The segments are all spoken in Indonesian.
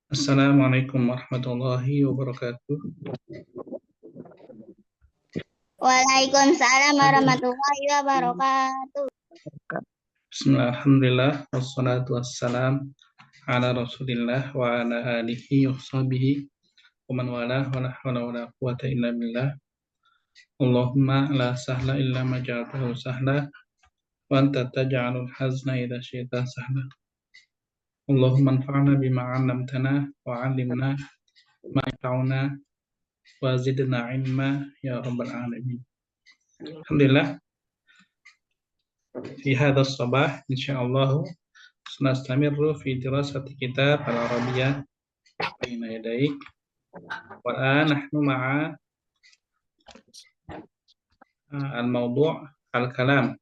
Assalamualaikum warahmatullahi wabarakatuh. Waalaikumsalam warahmatullahi wabarakatuh. Bismillah, alhamdulillah, wassalatu wassalam ala rasulillah wa ala alihi wa sahbihi wa man wala wa la hawla wa la quwata illa billah. Allahumma la sahla illa ma ja'altahu sahla wa anta taj'alul hazna idza syi'ta sahla. Allahumma anfa'na bima 'allamtana wa 'allimna ma yanfa'una wa zidna 'ilma ya rabbal alamin. Alhamdulillah, fi hadha as-sabah insyaallah نستمر في دراسة كتاب العربية بين يديك والآن نحن مع الموضوع الكلام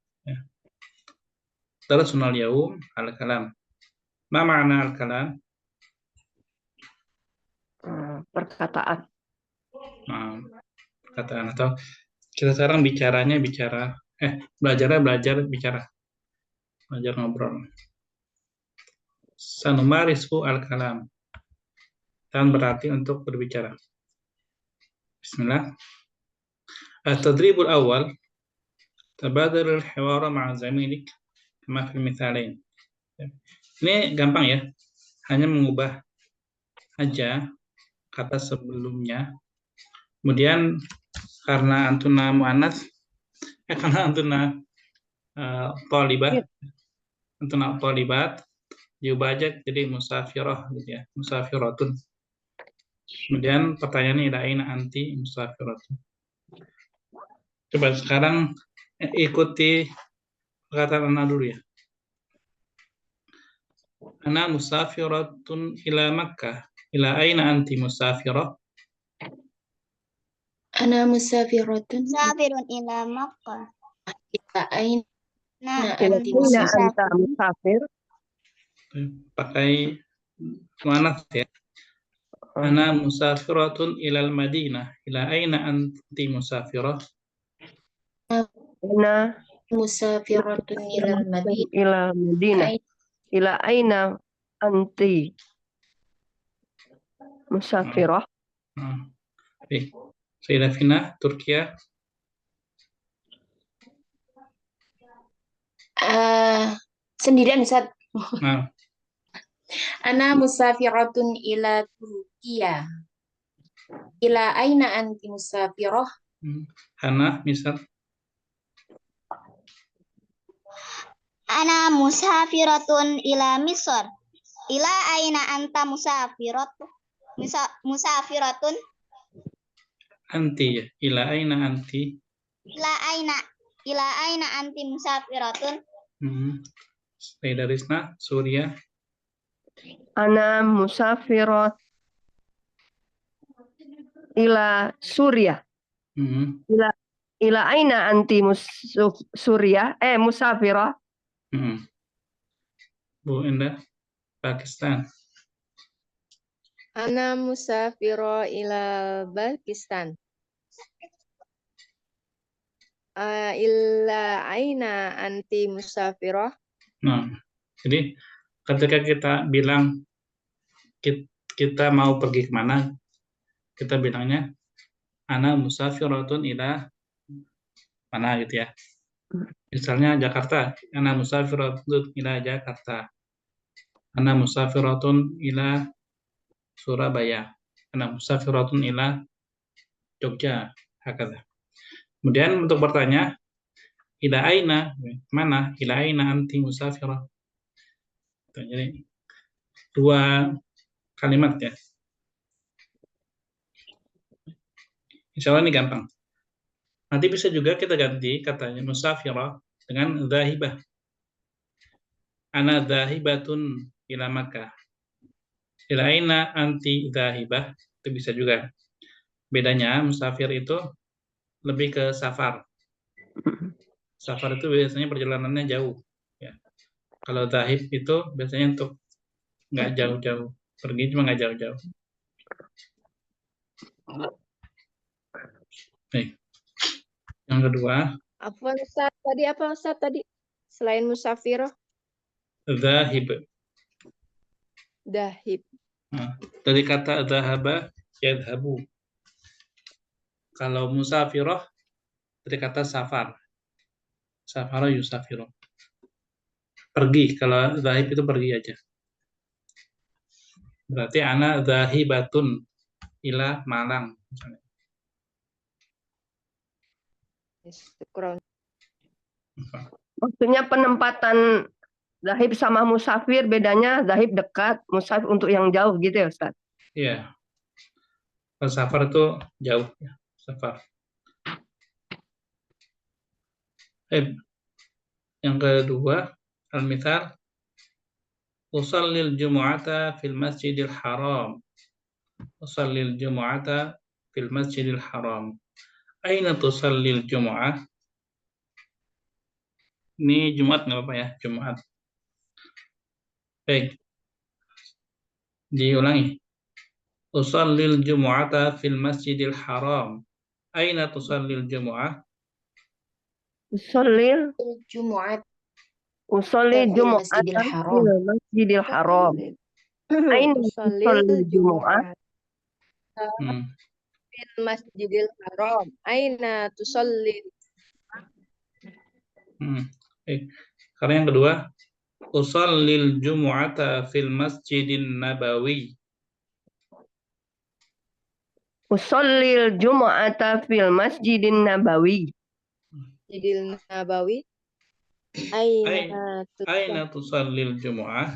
درسنا اليوم الكلام ما معنى الكلام؟ Perkataan. Perkataan atau kita sekarang belajar bicara ngobrol. Sanumarisku al-kalam dan berarti untuk berbicara. Bismillah. At-tadribul awal tabadarul hiwara ma'a zamilik kama fil mithalain. Ini gampang ya. Hanya mengubah aja kata sebelumnya. Kemudian karena antuna muannats karena antuna thalibat antuna thalibat diubah aja jadi musafirah gitu ya. Musafiratun. Kemudian pertanyaannya ila aina anti musafiratun. Coba sekarang ikuti perkataan Ana dulu ya. Ana musafiratun ila Makkah. Ila aina anti musafirah? Ana musafiratun Musafirun ila Makkah. ila aina anti Ila anta musafir. Pakai muannats ya. Ana musafiratun ilal Madinah. Ila aina anti musafirah? Ana musafiratun ila Madinah. ila Madinah. Ila aina anti musafirah? Baik. Sayyidah Fina, Turkiya. Sendirian Ustaz. Nah, Ana musafiratun ila Turkiya. Ila aina anti musafirah? Hana, misal. Ana musafiratun ila Misr. Ila aina anta musafiratun? Anti ya. Ila aina anti. Ila aina anti musafiratun? Sayyidah Rizna, Suria. Ana musafirat ila Suriah. Ila aina anti Suriah? Musafirah? Bu Endah, Pakistan. Ana musafiro ila Pakistan. Illa aina anti musafiro. Nah, jadi ketika kita bilang kita mau pergi kemana, kita bilangnya ana musafiratun ila mana gitu ya. Misalnya Jakarta, ana musafiratun ila Jakarta. Ana musafiratun ila Surabaya. Ana musafiratun ila Jogja. Hakata. Kemudian untuk bertanya, ila aina, mana? Ila aina anti musafirah. Jadi dua kalimat ya. Insya Allah ini gampang. Nanti bisa juga kita ganti katanya musafirah dengan dhahibah. Ana dhahibatun ila Makkah. Ila aina anti dhahibah. Itu bisa juga. Bedanya musafir itu lebih ke safar. Safar itu biasanya perjalanannya jauh. Ya. Kalau dhahib itu biasanya untuk nggak jauh-jauh. Pergi cuma nggak jauh-jauh. Baik. Yang kedua. Apa Ustaz tadi? Selain musafiro? Dhahib. Dahib. Nah, dari kata dhahaba yadhabu. Kalau musafirah dari kata safar. Safara yusafiru. Pergi. Kalau dhahib itu pergi aja. Berarti ana dhahibatun ila Malang. Misalnya. Kurang. Maksudnya penempatan zahib sama musafir, bedanya zahib dekat, musafir untuk yang jauh gitu ya Ustaz? Iya. Kalau safar itu jauh. Ya. Safar. Yang kedua, al-mithal usallil jumu'ata fil masjidil haram. Usallil jumu'ata fil masjidil haram. Aina tusallil jumu'ah? Ini Jumat nggak apa-apa ya, Jumat. Baik. Diulangi. Usallil jumu'ata fil masjidil haram. Aina tusallil jumu'ah? Usolil, Jumu'at usolli fil masjidil jumu'atan haram. fil masjidil haram. Aina Usolil tusolli jumu'ah? Hmm. fil masjidil haram. Aina tusolli. Baik. Sekarang yang kedua, usallil jumu'ata fil masjidin nabawi. Usallil jumu'ata fil masjidin nabawi. Masjidil Nabawi. Aina tusallil jumu'ah?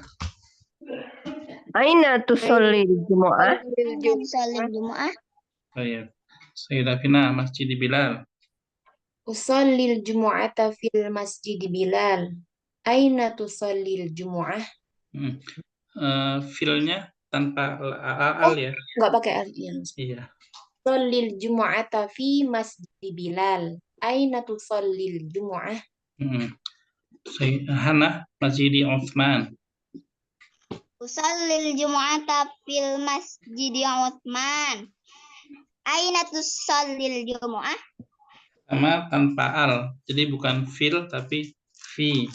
Aina tusolli jumu'ah? Aina tusallil jumu'ah? Baik. Sayyidah Fina, Masjid Bilal. Usallil jumu'ata fil masjid Bilal. Aina tusallil jumu'ah? Filnya tanpa al ya. Enggak pakai al ya. Iya. Usallil jumu'ata fi masjid Bilal. Aina tusallil jumu'ah? Hana, Masjid Utsman. Usallil jumu'ata fil masjidi Utsman. Aina tusallil jumu'ah? Sama tanpa al. Jadi bukan fil tapi fi.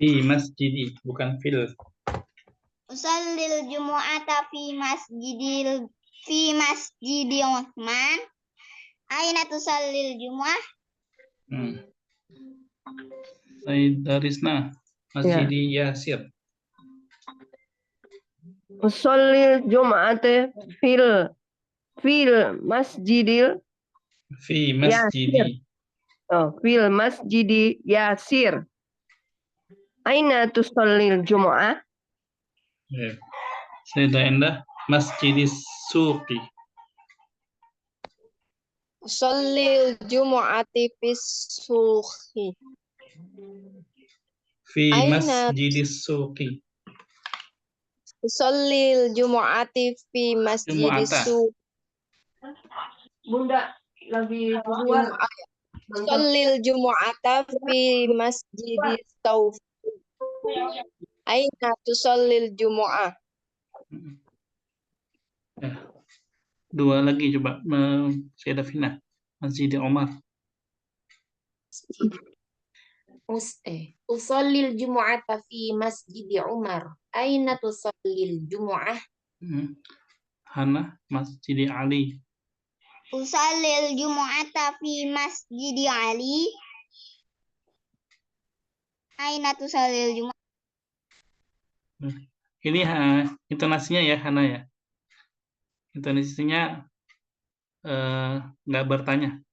Fi masjidi, bukan fil. Usallil jumu'ata fi masjidi Utsman. Aina tusallil jumu'ah? Sayyidah Rizna, Masjid Yasir. Usallil jumu'ata fil masjidil Fi masjidi. fil masjidi Yasir. Aina tusallil jumu'ah? Ya. Sayyidah Endah, Masjid Suqi. Usallil jumu'ati fis suqi. Fi Aina Masjid Suqi. Usallil jumu'ati fi masjidis Jumu'ata. suqi. Bunda lagi keluar. Usallil jumu'ata fi masjidis suqi. Aina tusallil jumu'ah? Ya. Dua lagi coba, Sayyidah Fina, Masjid Omar. Usallil jumu'ata fi masjid Umar. Aina tusallil jumu'ah? Hana, Masjid Ali. Usallil jumu'ata fi masjidi Ali. Aina tusallil jumu'ah? Ini intonasinya ya, Hana ya. Intonasinya nggak bertanya.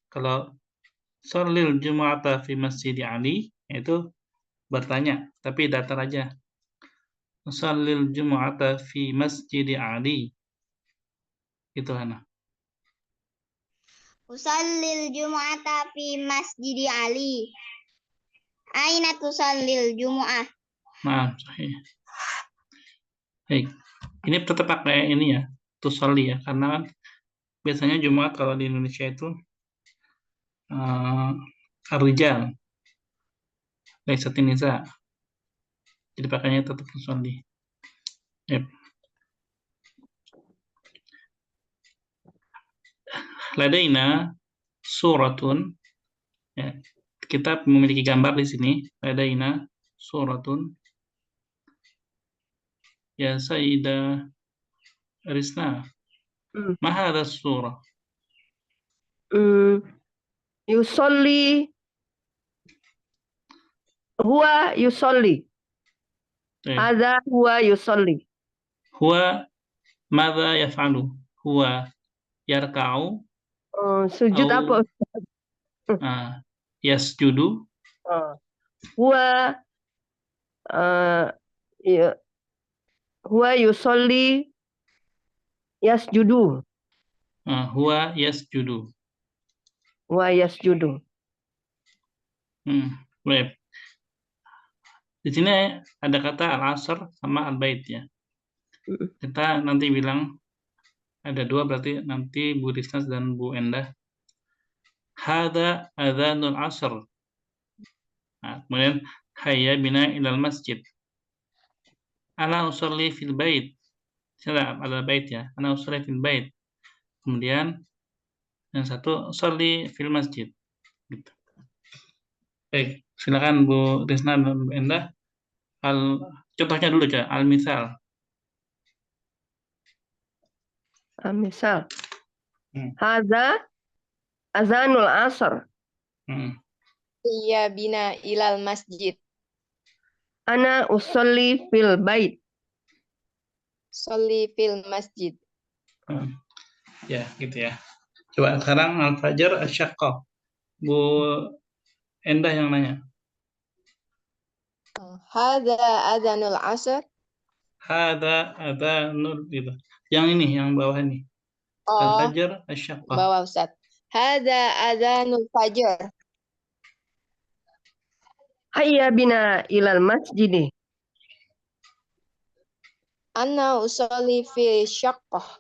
Kalau Sholil Jumu'ata fi Masjid Ali itu bertanya, tapi datar aja. Sholil Jumu'ata fi Masjid Ali. Itu Hana. Usallil jumu'ata fi masjidi Ali. Aina tusallil jumu'ah? Nah, sahih. Baik. Ini tetap pakai ini ya, tusolli ya, karena kan biasanya Jumat kalau di Indonesia itu ar-rijal, laisat nisa. Jadi pakainya tetap tusolli. Yep. Ladaina suratun, ya, kita memiliki gambar di sini. Ladaina suratun, Ya Sayyidah Risna. Hmm. Ma hadha surah? Yusolli. Huwa yusolli. Baik. Hadza huwa yusolli. Huwa madza yaf'alu? Huwa yarka'u Sujud au apa? yasjudu? Huwa ya, huwa yusolli yasjudu. Huwa yasjudu. Huwa yasjudu. Baik. Di sini ada kata al-asr sama al-bait ya. Kita nanti bilang ada dua, berarti nanti Bu Risnas dan Bu Endah. Hadza adzanul asr. Nah, kemudian hayya bina ilal masjid. Ana usolli fil bait. Saya ada bait ya. Ana usolli fil bait. Kemudian yang satu usolli fil masjid. Gitu. Baik, silakan Bu Risna dan Bu Endah. Contohnya dulu aja, al-misal. Misal. Hadza azanul asr. Iya bina ilal masjid. Ana usolli fil bait. Sholli fil masjid. Ya, gitu ya. Coba sekarang al-fajr asyaqqah. Bu Endah yang nanya. Hadza adzanul asr. Hadza adzanul gitu. Yang ini, yang bawah ini. Oh, Al-fajr asyaqqah. bawah Ustaz. Hadza adzanul fajr. Hayya bina ilal masjid. Ana usolli fi syaqqah.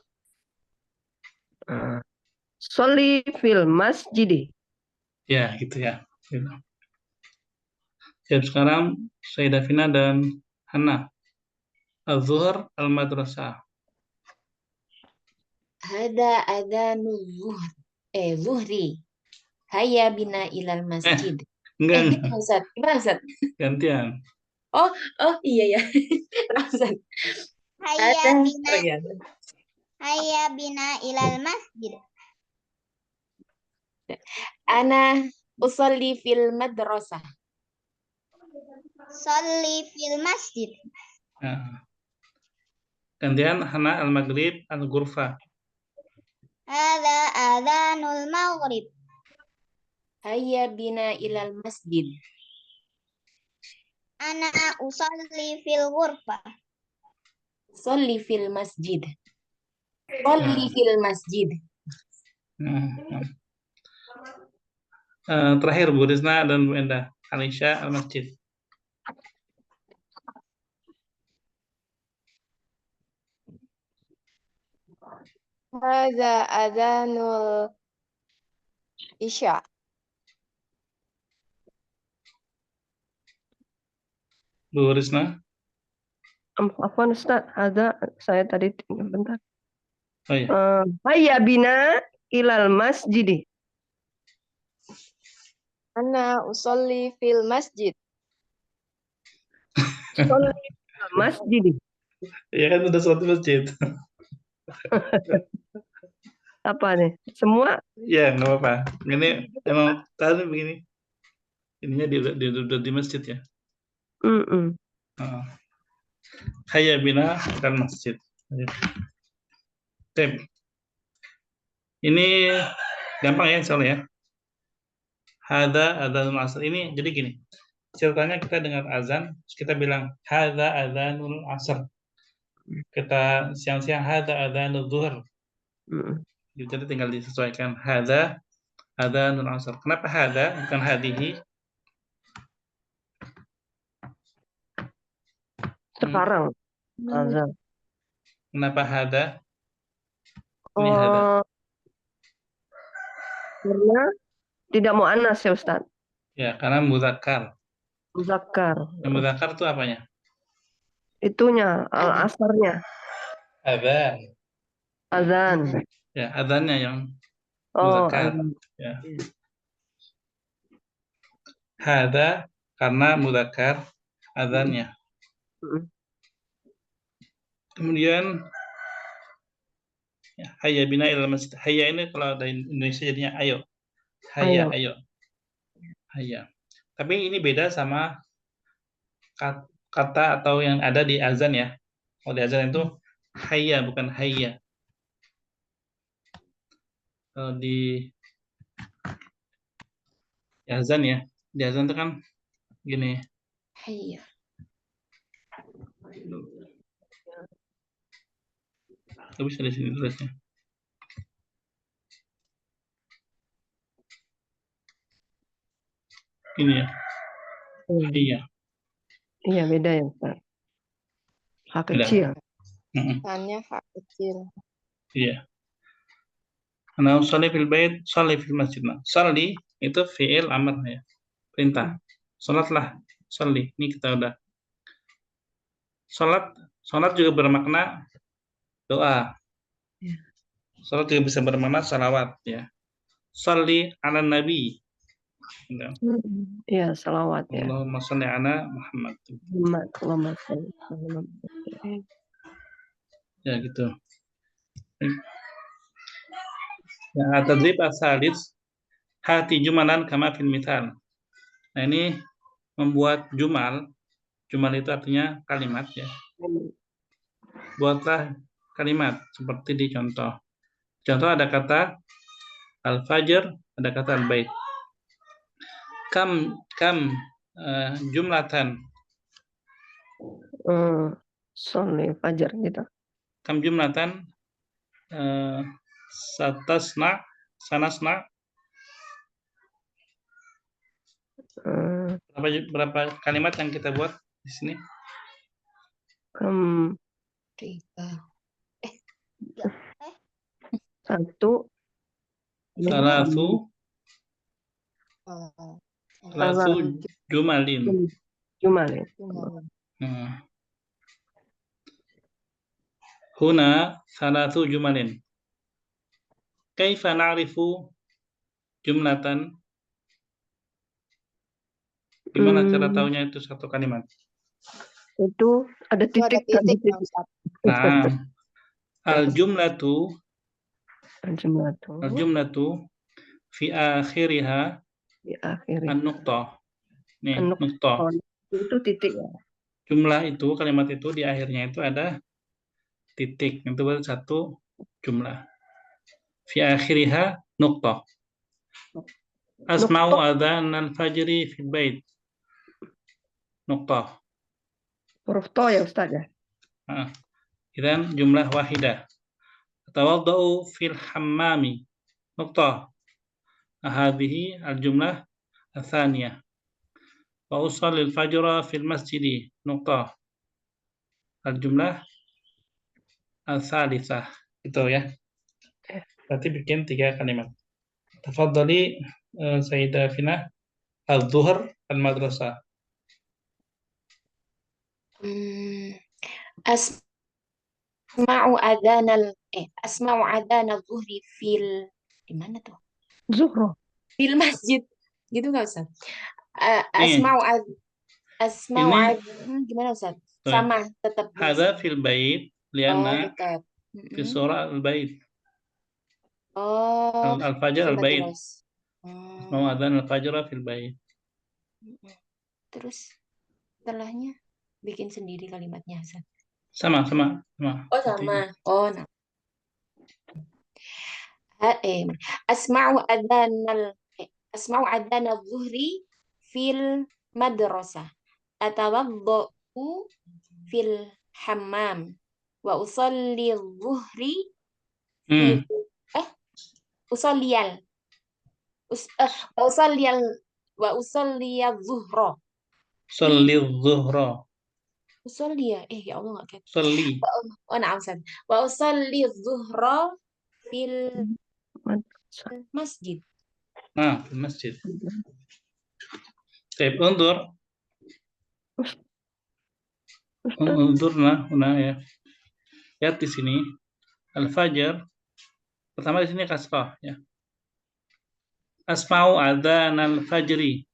Sholli fil masjid. Ya, gitu ya. Gitu. Siap, sekarang Sayyidah Fina dan Hana. Az-zuhr al-madrasah. Hada adanu zuhri. Hayya bina ilal masjid. Enggak. Gimana Ustaz? Gimana Ustaz? Gantian. Oh iya ya. Ustaz. Hayya bina, Oh, iya. hayya bina ilal masjid. Ana usolli fil madrasah. Sholli fil masjid. Nah. Gantian Hana al-maghrib al-ghurfah. Hadza adzanul maghrib. Hayya bina ilal masjid. Ana usolli fil ghurfah. Sholli fil masjid. Sholli fil masjid. Terakhir Bu Risna dan Bu Endah. Alisya al-masjid. Hadza adzanul isya. Bu Risna. Afwan Ustaz, ada saya tadi bentar. Oh iya. Hayya bina ilal masjid. Ana usolli fil masjid. Sholli fil masjid. Ya kan udah suatu masjid. Apa nih? Semua? Ya, nggak apa-apa. Ini emang tadi begini. Ininya di masjid ya. Hayya bina kan masjid. Oke. Ini gampang ya soalnya ya. Hadza adzanul asr. Ini jadi gini. Ceritanya kita dengar azan, terus kita bilang hadza adzanul asr. Kita siang-siang hadza adzanul zuhur. Jadi tinggal disesuaikan hadza adzanul asr. Kenapa hadza bukan hadihi? Sekarang azan. Kenapa hadza? Ini hadza. Karena tidak mau anas ya Ustaz. Ya, karena muzakkar. Muzakkar. Muzakkar itu apanya? Itunya al-asarnya. Adzan. Azan. Ya, adzannya yang muzakkar. Ya. Hadza karena muzakkar adzannya. Kemudian ya, hayya bina ilal masjid. Hayya ini kalau dari Indonesia jadinya ayo. Hayya, ayo. Hayya. Tapi ini beda sama kata atau yang ada di azan ya. Kalau di azan itu hayya bukan hayya. Kalau di azan ya, di azan itu kan gini. Hayya. Nggak bisa di sini tulisnya. Ini ya. Hayya. Iya, beda ya, Ustaz. Hak Beda. kecil. Tanya hak kecil. Iya. Nah, sholli fil bait, sholli fil masjid. Nah, sholli itu fi'il amr ya. Perintah. Salatlah, sholli. Ini kita udah. Salat juga bermakna doa. Salat juga bisa bermakna salawat ya. Sholli ala nabi. Iya, salawat ya. Allahumma sholli ala Muhammad. Allahumma sholli ala Muhammad. Ya gitu. Ya, tadrib as-salis hati jumalan kama fil mithal. Nah, ini membuat jumal. Jumal itu artinya kalimat ya. Buatlah kalimat seperti di contoh. Contoh ada kata al-fajr, ada kata al-bait. Kam jumlatan. Sholli fajar gitu. Kam jumlatan sanasna. Berapa kalimat yang kita buat di sini? Satu. Salatu jumalin. Jumalin. Huna salatu jumalin. Kaifa na'rifu jumlatan? Gimana cara tahunya itu satu kalimat? Itu ada titik. Nah, al-jumlatu fi akhiriha an-nuqtah. Nih, nuqtah. Itu titik ya. Jumlah itu, kalimat itu di akhirnya itu ada titik. Itu baru satu jumlah. Fi akhiriha nuqtah. Asma'u adzan al-fajri fil bait. Nuqtah. Huruf to ya Ustaz ya. Idzan jumlah wahidah. Tawaddau fil hammami. Nuqtah. Hadhihi al-jumlah al-thaniyah. Wa usalli al-fajra fil masjidi. Nuqtah. Al-jumlah al-thalithah. Itu ya. Berarti bikin 3 kalimat. Tafadhali Sayyidah Fina, al-dhuhr al-madrasah. Asma'u adzan al-zuhri fil di mana tuh? Zuhro. Fil masjid. Gitu enggak Ustaz? Gimana Ustaz? Sama tetap. Hadza fil bait lianna tetap. fi surah al-bait. Oh, Al-fajr al-bait. Asma'u adzan al-fajr fil bait. Terus setelahnya bikin sendiri kalimatnya Hasan. Sama. Oh, sama. Oh, nah. Asma'u adzan al-zuhri fil madrasah. Atawaddau fil hammam. Wa usalli al-zuhri wa usalli al-zuhra. Sholli al-zuhra. Usolli ya? Ya Allah nggak kayak. Sholli. Oh, nah, Ustaz. Wa usolli zuhra fil masjid. Nah, fil masjid. Baik, undur. Undurna, ya. Lihat di sini. Al-fajr. Pertama di sini kasrah, ya. Asma'u adzan al-fajri.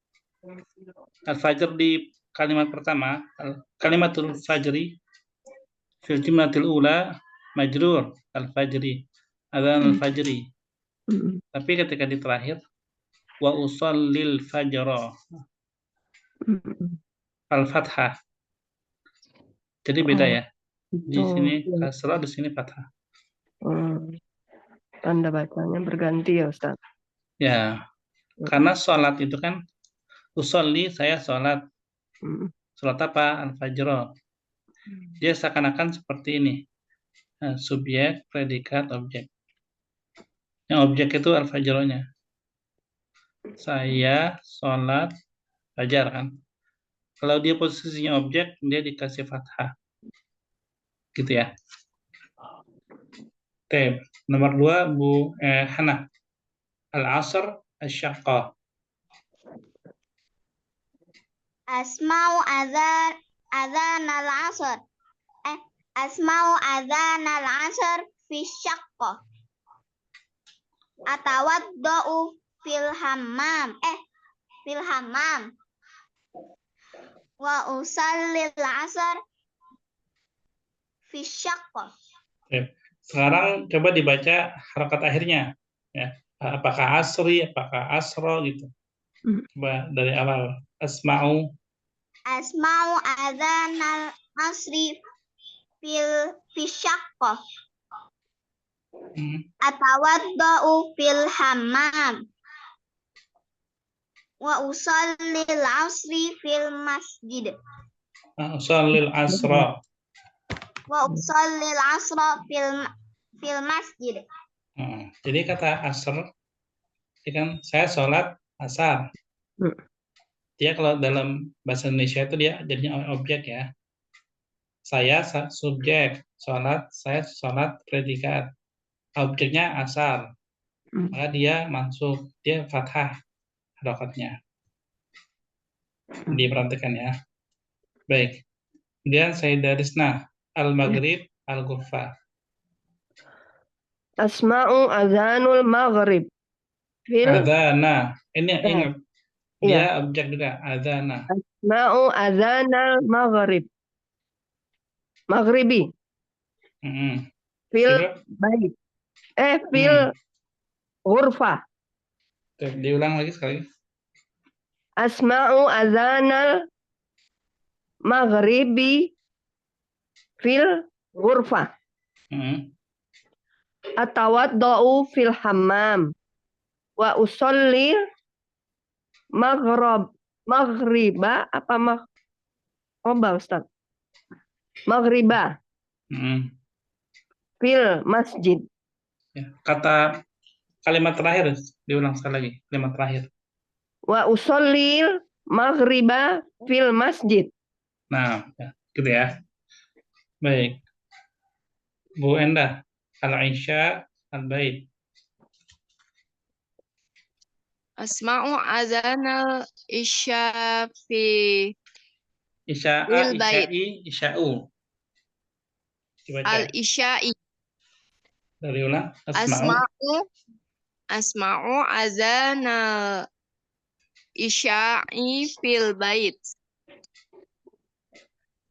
Al-fajr di kalimat pertama, kalimatul fajri Fil jumlatil ula majrur al-fajri. Adzan al-fajri. Tapi ketika di terakhir wa usallil fajra al-fathah. Jadi beda ya. Di sini kasrah, di sini fathah. Tanda bacanya berganti ya Ustaz. Ya. Karena sholat itu kan usolli, saya sholat. Sholat apa? Al-fajr. Dia seakan-akan seperti ini. Subjek, predikat, objek. Yang objek itu al-fajr-nya. Saya sholat fajar kan. Kalau dia posisinya objek, dia dikasih fathah. Gitu ya. Nomor 2, Bu Hana. Al-asr, al-syaqqa. Asma'u adzan al-asr. Asma'u adzan al-asr fi syaqqah. Atawadda'u fil hammam. Fil hammam. Wa usallil asr fi syaqqah. Sekarang coba dibaca harakat akhirnya. Ya. Apakah asri, apakah asro gitu. Coba dari awal. Asma'u adzan al-asri fi syaqqah. Atawadda'u fil hammam. Wa usallil asri fil masjid. Usallil asra. Wa usallil asra fil masjid. Jadi kata asr, kan saya sholat asar. Dia kalau dalam bahasa Indonesia itu dia jadinya objek ya. Saya subjek, saya sholat predikat. Objeknya asar. Maka dia masuk, dia fathah harokatnya. Diperhatikan ya. Baik. Kemudian Sayyidah Rizna, al-maghrib, al-ghurfah. Asma'u adzanul maghrib. Adzana. Ini ingat. Dia objek juga. Adzana. Asma'u adzanal maghrib. Maghribi. Fil bait. Fil ghurfah. Diulang lagi sekali. Asma'u adzanal maghribi fil ghurfah. Atawadda'u fil hammam. Wa usolli maghriba apa maghriba Ustaz? Maghriba. Fil masjid. Ya, kata kalimat terakhir diulang sekali lagi, kalimat terakhir. Wa usallil maghriba fil masjid. Nah, ya, gitu ya. Baik. Bu Endah, al-isya al-bait. Asma'u adzanal isya fi Isya'a, isya'i, isya'u. al-isya'i. Dari ulang. Asma'u adzanal isya'i fil bait.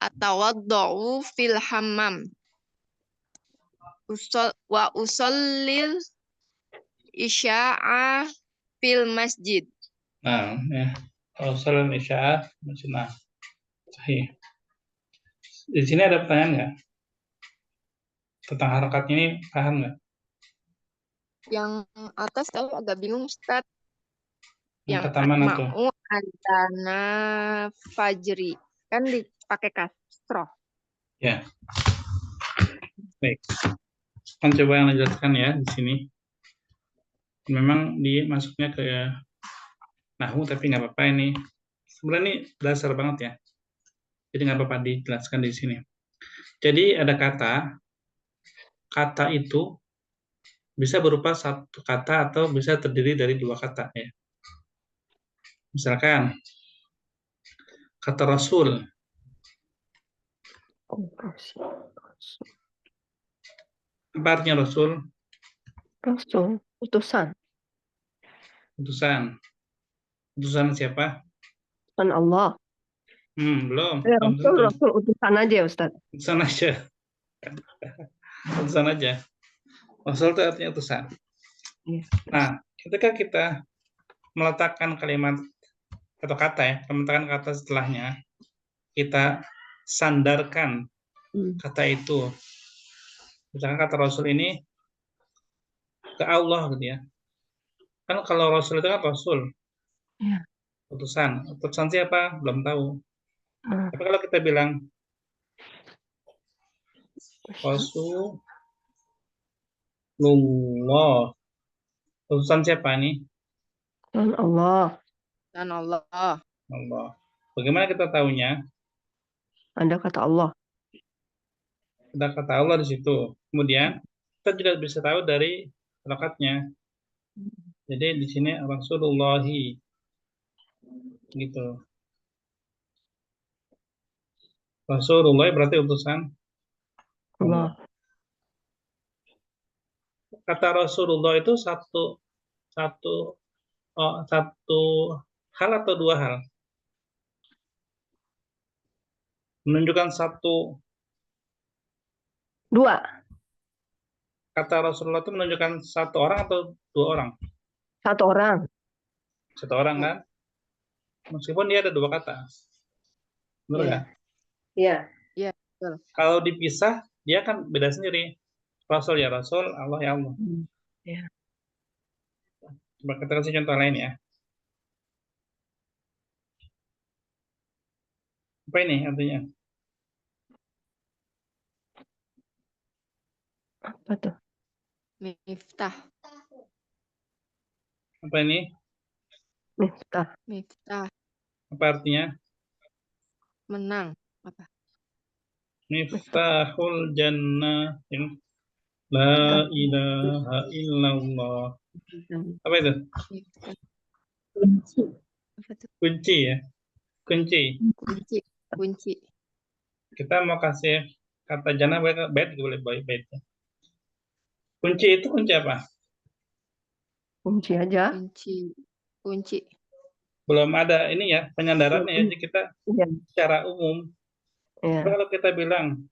Atawadda'u fil hammam. Wa usallil isya'a fil masjid. Nah, ya. Usul isya'a, nah. Sahih. Di sini ada pertanyaan nggak? Tentang harakat ini paham nggak? Yang atas saya agak bingung Ustaz. Yang kata mana tuh? Asma'u adzana fajri. Kan dipakai kasroh. Ya. Baik. Kan coba yang lanjutkan ya di sini. Memang masuknya ke nahwu tapi nggak apa-apa ini. Sebenarnya ini dasar banget ya. Jadi nggak apa-apa dijelaskan di sini. Jadi ada kata itu bisa berupa satu kata atau bisa terdiri dari dua kata ya. Misalkan kata Rasul. Apa artinya Rasul? Rasul, utusan. Utusan. Utusan siapa? Utusan Allah. Belum. Rasul utusan aja ya Ustaz. Utusan aja. Utusan aja. Rasul itu artinya utusan. Iya. Nah, ketika kita meletakkan kalimat atau kata ya, meletakkan kata setelahnya, kita sandarkan kata itu. Misalkan kata Rasul ini ke Allah gitu ya. Kan kalau Rasul itu kan Rasul, Iya. utusan. Utusan siapa? Belum tahu. Hmm. Tapi kalau kita bilang Rasulullah, utusan siapa nih? Dan Allah. Dan Allah. Allah. Bagaimana kita tahunya? Ada kata Allah. Ada kata Allah di situ. Kemudian kita juga bisa tahu dari harokatnya. Jadi di sini Rasulullahi gitu. Rasulullah berarti utusan Allah. Allah. Kata Rasulullah itu satu hal atau dua hal? Menunjukkan satu. Dua. Kata Rasulullah itu menunjukkan satu orang atau dua orang? Satu orang. Satu orang kan? Meskipun dia ada dua kata. Benar Iya. nggak? Iya. Kalau dipisah, dia kan beda sendiri. Rasul ya Rasul, Allah ya Allah. Iya. Coba kita kasih contoh lain ya. Apa ini artinya? Apa tuh? Miftah. Apa ini? Miftah. Miftah. Apa artinya? Menang. Apa? Miftahul jannah. La ilaha illallah. Apa itu? Miftah. Apa tuh? Kunci ya. Kunci. Kunci. Kita mau kasih kata jannah bait boleh bait. Kunci itu kunci apa? Kunci aja. Kunci. Belum ada ini ya penyandarannya ya. Jadi kita Iya. secara umum. Iya. Kalau kita bilang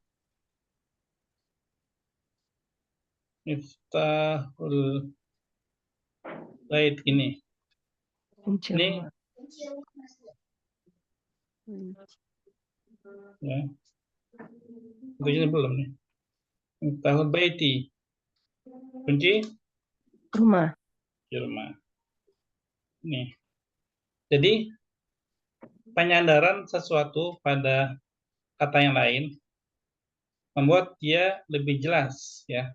Miftahul bait ini. Kunci Ini rumah. ya. Kuncinya belum nih. Miftahul baiti. Kunci Rumah. di rumah. Nih. Jadi penyandaran sesuatu pada kata yang lain membuat dia lebih jelas ya.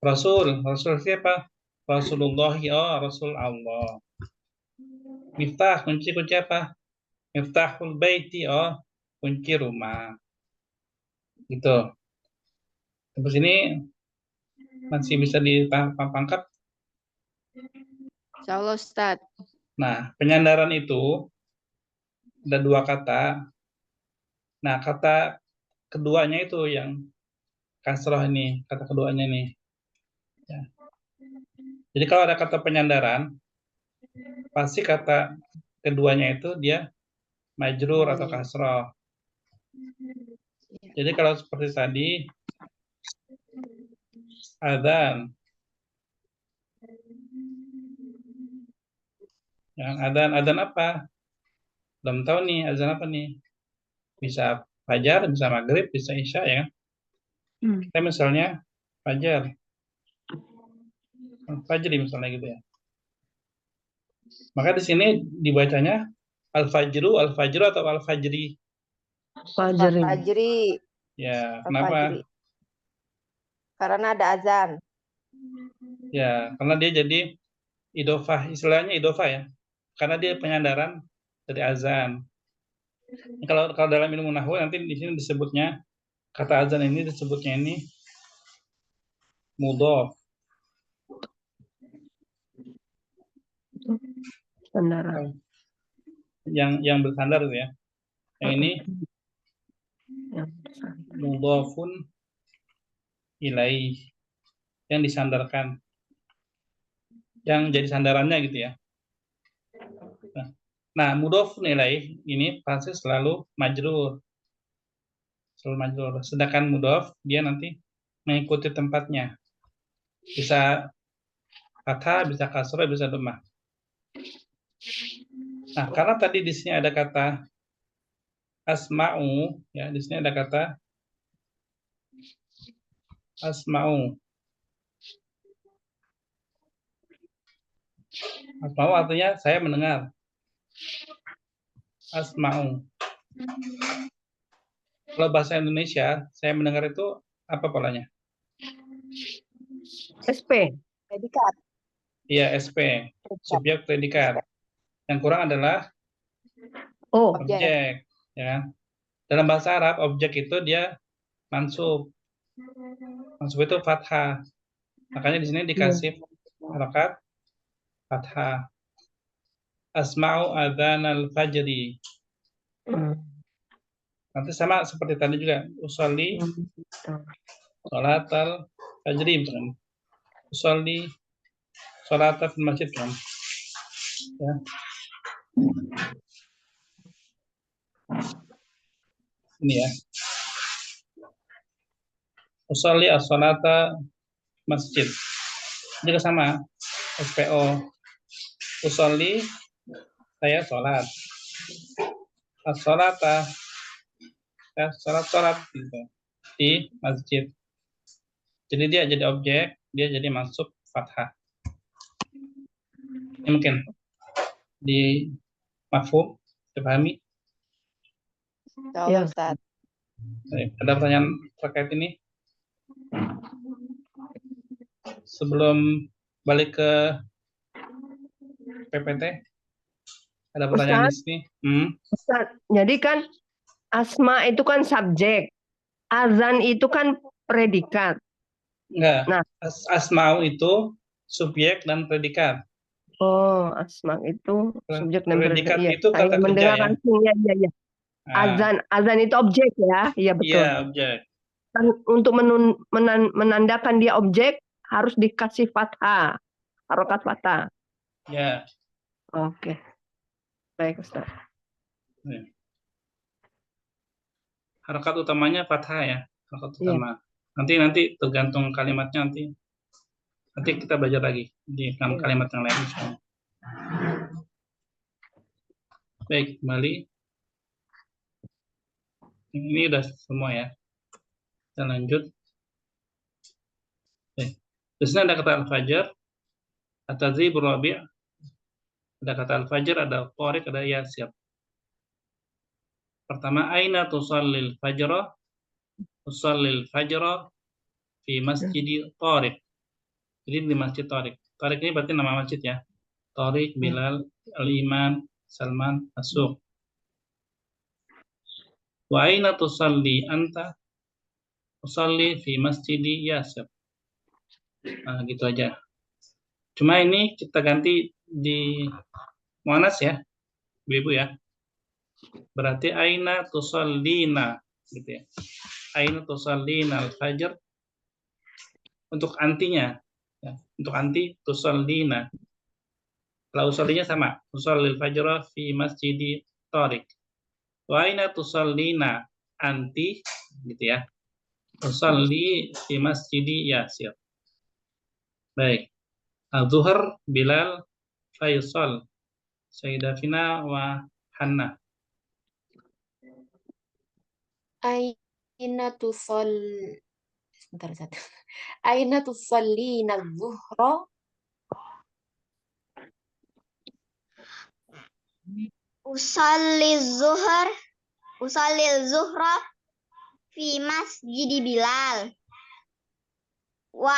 Rasul siapa? Rasulullah ya Rasul Allah. Miftah kunci apa? Miftahul baiti kunci rumah. Gitu. Sampai sini masih bisa dipangkap. Insyaallah Ustaz. Nah, penyandaran itu ada dua kata. Nah, kata keduanya itu yang kasroh ini, kata keduanya nih. Ya. Jadi kalau ada kata penyandaran, pasti kata keduanya itu dia majrur atau kasroh. Jadi kalau seperti tadi, adzan. Yang adzan apa? Belum tahu nih adzan apa nih. Bisa fajar, bisa maghrib, bisa isya ya. Kita misalnya fajar. Fajri misalnya gitu ya. Maka di sini dibacanya al-fajru atau al-fajri. Fajri. Ya, kenapa? Karena ada azan. Ya, karena dia jadi idofah, istilahnya idofah ya. Karena dia penyandaran dari azan. Kalau dalam ilmu nahwu nanti di sini disebutnya kata azan ini disebutnya ini mudhof. Sandaran. Yang bersandar gitu ya. Yang ini mudhofun ilaih, yang disandarkan, yang jadi sandarannya gitu ya. Nah mudhofun ilaih ini pasti selalu majrur. Fa'il majrur. Sedangkan mudhof dia nanti mengikuti tempatnya. Bisa fathah, bisa kasrah, bisa dhammah. Nah, karena tadi di sini ada kata asma'u, ya, di sini ada kata asma'u. Asma'u artinya saya mendengar. Asma'u. Kalau bahasa Indonesia, saya mendengar itu apa polanya? SP. Predikat. Iya, SP. Subjek predikat. Yang kurang adalah Oh, objek, ya kan? Dalam bahasa Arab, objek itu dia mansub. Mansub itu fathah. Makanya di sini dikasih harokat fathah. Asma'u adzan al-fajri. Nanti sama seperti tadi juga. Usolli sholat al-fajri. Misalkan. Usolli sholat fil masjid. Kan? Ya. Ini ya. Usolli as-sholata masjid. Juga sama. SPO. Usolli, saya sholat. As-sholata, ya, sholat gitu, di masjid. Jadi dia jadi objek, dia jadi masuk fathah. Ini mungkin di mafhum, dipahami? Tahu Ustaz. Ada pertanyaan terkait ini? Sebelum balik ke PPT, ada pertanyaan di sini? Ustaz, jadi kan asma itu kan subjek, azan itu kan predikat. Enggak, Nah. Asma'u itu subjek dan predikat. Oh, asma itu subjek dan Predikat predikat. itu kata kerja mendengar ya. langsung ya. Nah, Azan itu objek ya, iya betul. iya, objek. Dan untuk menandakan dia objek harus dikasih fathah, harokat fathah. Ya. Oke, baik Ustaz. Ya. Harokat utamanya fathah ya, harokat utama. Nanti tergantung kalimatnya nanti kita belajar lagi di kalimat yang lain. Baik, kembali. Ini udah semua ya. Kita lanjut. Di sini ada kata al-fajr, at-tadzib rabi', ada kata al-fajr, ada tariq, ada yasir. Pertama, aina tusallil fajra? Tusallil fajra fi masjid Tariq. Jadi di masjid Tariq. Tariq ini berarti nama masjid ya. Tariq, Bilal, Al-Iman, Salman, As-Suq. Wa aina tusalli anta? Tusalli fi masjid Yasir. Nah, gitu aja. Cuma ini kita ganti di muannas ya, Ibu ya. Berarti aina tusallina gitu ya. Aina tusallina al-fajr untuk antinya ya. Untuk anti tusallina. Kalau usollinya sama, usallil fajr fi masjid Tariq. Wa aina tusallina anti gitu ya. Usalli fi masjid Yasir. Baik. Al-Zuhr, Bilal, Faisal, Sayyidatina wa Hanna. Aina Aina tusallina zuhra? Usallil zuhra fi masjid Bilal. Wa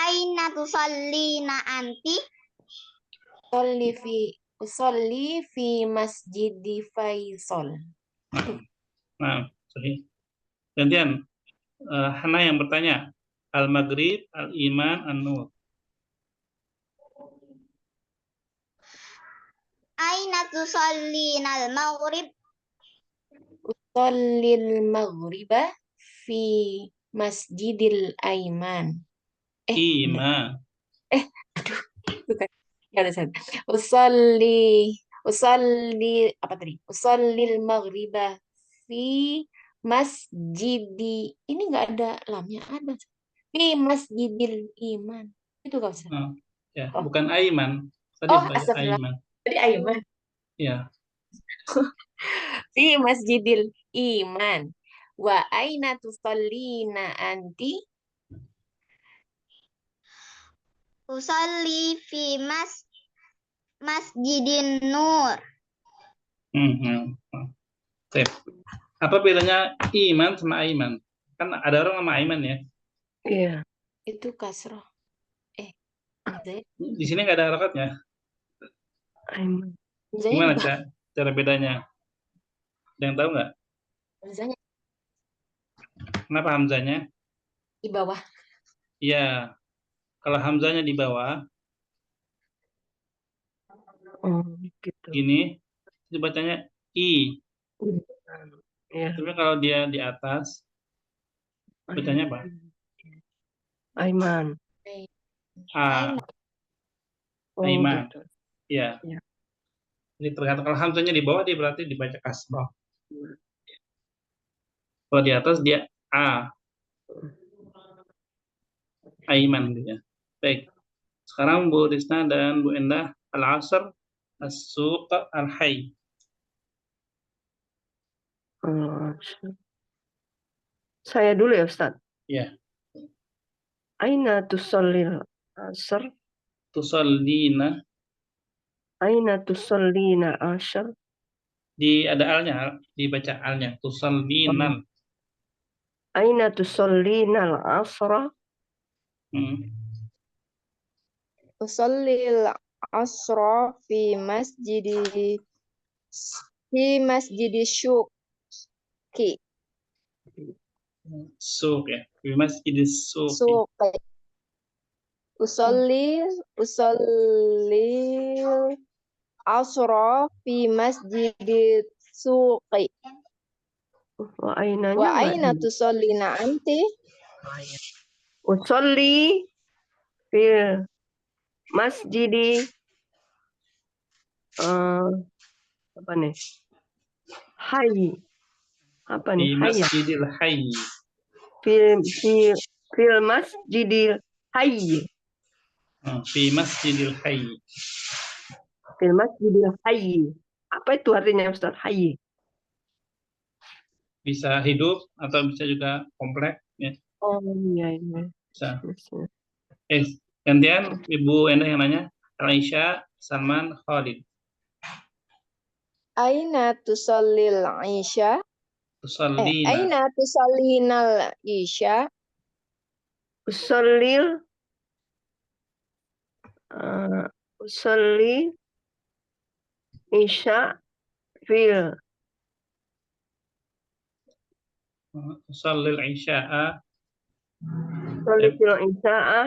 aina tusallina anti? Usolli fi masjid Faisal. Nah, sahih. Gantian, Hana yang bertanya. Al-Maghrib, Al-Iman, An-Nur. Aina tusallina al-maghrib? Usallil maghriba fi masjidil Aiman. Iman. Aduh, bukan. Ya udah saya. Usalli apa tadi? Usallil maghriba fi masjidi. Ini nggak ada lamnya, ada. Fi masjidil iman. Itu gak usah. Oh, ya, Oh. bukan Aiman. Tadi Oh, baca astagfirullah. Aiman. Tadi Aiman. Ya, Fi masjidil iman. Wa aina tusallina anti? Usalli fi masjidin nur. Sip. Apa bedanya iman sama Aiman? Kan ada orang nama Aiman ya. Iya. Itu kasroh. Hamzah. Di sini nggak ada harakatnya. Aiman. Gimana Hamzahnya cara bedanya? Ada yang tahu nggak? Hamzahnya Kenapa Hamzanya? di bawah. Iya, kalau Hamzanya di bawah, Oh, gitu. gini, itu bacanya I. Iya. Tapi kalau dia di atas, bacanya apa? Aiman. A. Oh, Aiman. gitu. Iya. Iya. Jadi tergantung kalau Hamzanya di bawah, dia berarti dibaca kasroh. Kalau di atas, dia A. Aiman. Gitu ya. Baik. Sekarang Bu Risna dan Bu Endah, Al-Asr, As-Suq, Al-Hayy. Oh, saya dulu ya, Ustaz. Ya. Aina tusallil asr? Tusallina. Aina tusallina asr? Ada alnya, dibaca alnya. Tusallina. Aina tusallina al-asra? Usallil asra fi masjidi syuki. Suq ya. Di masjidis suq. Suqi. Usallil asra fi masjidi suqi. Wa ainanya Wa nggak aina di- tusallina anti? Usolli fil masjidi apa nih? Hayy. Apa nih? Di Hayya. masjidil hayy. Fil masjidil hayy. Fi masjidil hayy. Fil masjidil hayy. Apa itu artinya Ustaz? Hayy. Bisa hidup atau bisa juga komplek. Ya. Oh iya iya. Bisa. Gantian Ibu Endah yang nanya. Aisyah, Salman, Khalid. Aina tusallil isya? Tusallina. Aina tusallinal isya? Usolli isya fil Tusallil isya'a. usolli fil isya'a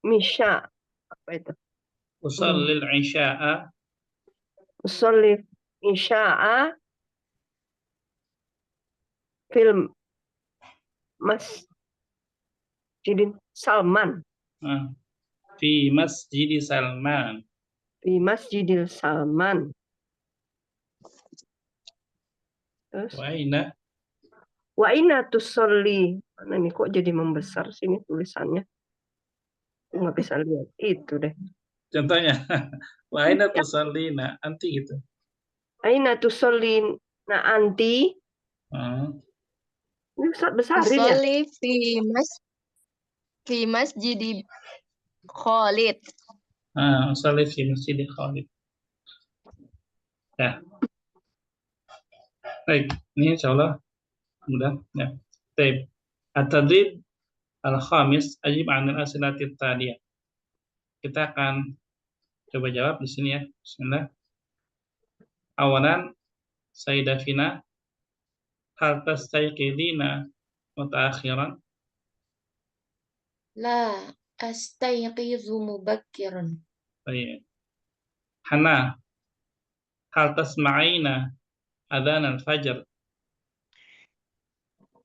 misya. Apa itu? Tusallil isya'a. Usolli isya'a fil masjidin Salman. Fi masjidi Salman. Di Masjidil Salman. Terus wa aina tusolli. Mana nih kok jadi membesar sini tulisannya? Aku nggak bisa lihat. Itu deh. Contohnya. Wa aina tusallina. Anti gitu. Aina tusolli na anti. Ini Ustaz besarin ya? Usolli fi masjidi Khalid. Usolli fi masjidi Khalid. Ya. Baik, ini insyaallah mudah ya. Baik. At-tadrib al-khamis ajib 'an al-as'ilati at-taliyah. Kita akan coba jawab di sini ya. Bismillah. Awalan Sayyidah Fina, hal tastayqidina mutaakhiran? La astayqizu mubakkiran. Baik. Hana, hal tasma'ina adzan al-fajr?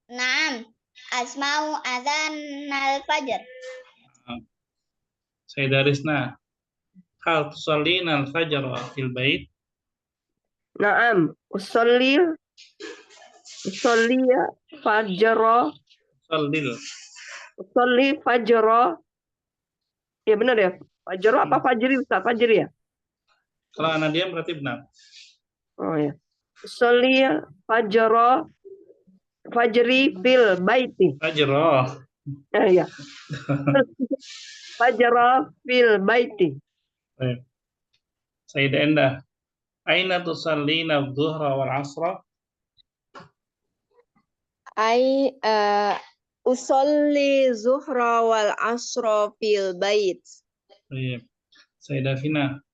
Naam, asma'u adzan al-fajr. Sayyidah Risna, hal tusallina al-fajr fil bait? Naam, usolli Usolli fajro. Sallil. Usolli fajro. Ya benar ya. Fajro apa fajri Ustaz? Fajri ya? Kalau anak diam berarti benar. Oh ya. Usolli fajro. Fajri fil baiti. Fajroh. Ya. Fajro fil baiti. Baik. Sayyidah Endah. Aina tusallina adh-dhuhra wal 'asra? Usolli zuhra wal asra fil bait. Baik. Sayyidah Fina.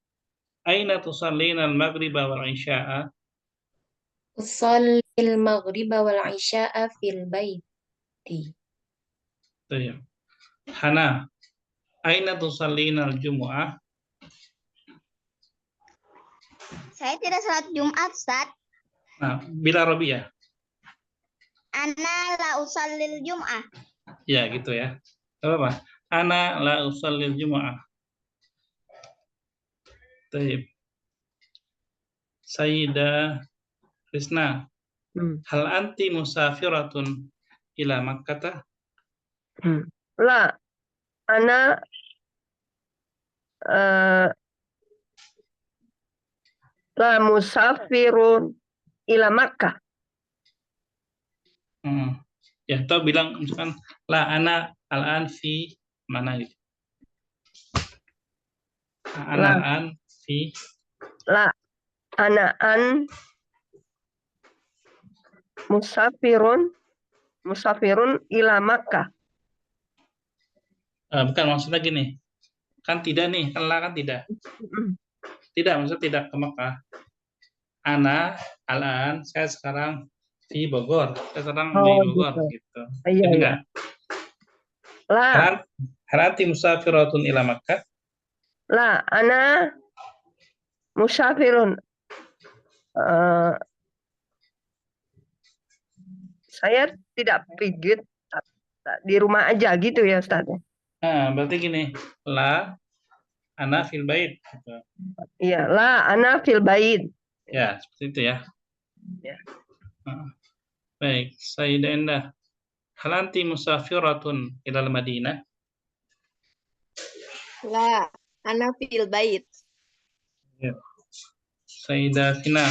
Aina tusallina al-maghriba wal 'isya'a? Usolli al-maghriba wal isya'a fil baiti. Baik. Hana. Aina tusallina al-jumu'ah? Saya tidak salat Jumat, Ustaz. Nah, bila Rabi'ah. Ana la usallil Jum'ah. Ya, gitu ya. Apa? Ana la usallil jumu'ah. Baik. Sayyidah Krisna. Hal anti musafiratun ila Makkah? La, ana la musafirun ila Makkah. Ya, atau bilang misalkan la ana al-an fi mana gitu. Ana al-an fi La, ana an musafirun ila Makkah. Bukan maksudnya gini. Kan tidak nih, kan la kan tidak. Tidak, maksudnya tidak ke Makkah. Ana al-an, saya sekarang di Bogor. Saya sekarang di Bogor gitu. Iya, Jadi iya. enggak. La hal anti musafiratun ila Makkah? La, ana musafirun. Saya tidak pergi di rumah aja gitu ya Ustaz. Nah, berarti gini, la ana fil bait gitu. Iya, la ana fil bait. Ya, seperti itu ya. Ya. Baik, Sayyidah Endah. Hal anti musafiratun ila Madinah? La, ana fil bait. Ya. Sayyidah Fina.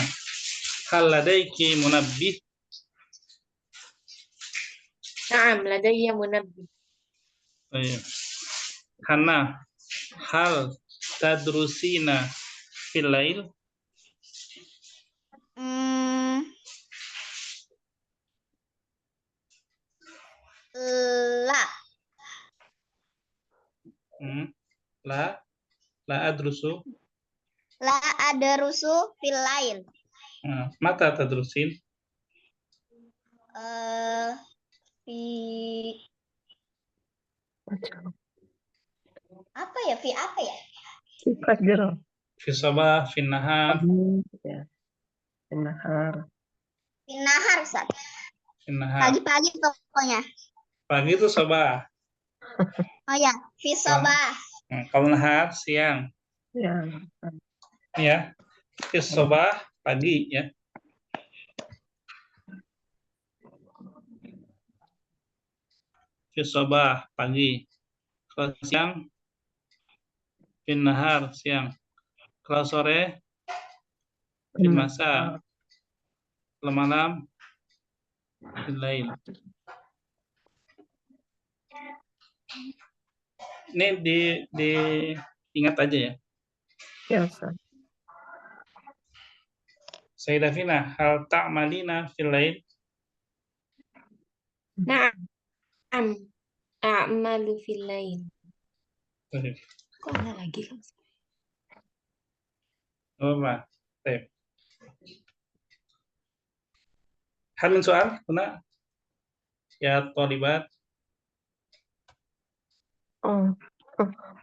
Hal ladaiki munabbih? Na'am, ladayya munabbih. Baik. Hana. Hal tadrusina fil lail? La. La adrusu. La adrusu fil lail. Mata tadrusin? Fi apa ya? Fi apa ya? Fajr. Fi sabah, fi nahar. Ya. Fi nahar. Fi nahar, Ustaz. Fi nahar. Pagi-pagi pokoknya. Pagi itu sabah. Oh ya, fi sabah. Kalau nahar siang. Ya. Ya. Fi sabah pagi ya. Fi sabah pagi. Kalau siang fi nahar siang. Kalau sore fi masa. Kalau malam fi lail. Ini diingat aja ya. Ya, Ustaz. Sayyidah Fina, hal ta'malina fil lail? Na'am, a'malu fil lail. Baik. Kok ada lagi kan? Apa? Baik. Hal min soal, Kuna? Ya, Tholibat.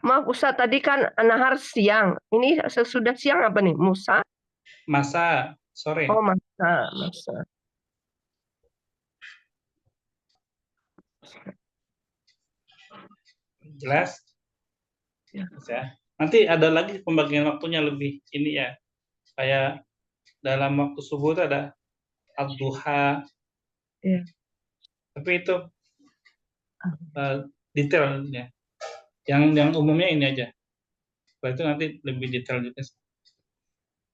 Maaf Ustaz, tadi kan nahar siang. Ini sesudah siang apa nih? Musa? Masa, sore. Oh, masa. Jelas? Ya. Nanti ada lagi pembagian waktunya lebih ini ya. Kayak dalam waktu subuh itu ada ad-duha, Iya. Tapi itu detailnya. Yang umumnya ini aja. Setelah itu nanti lebih detail juga.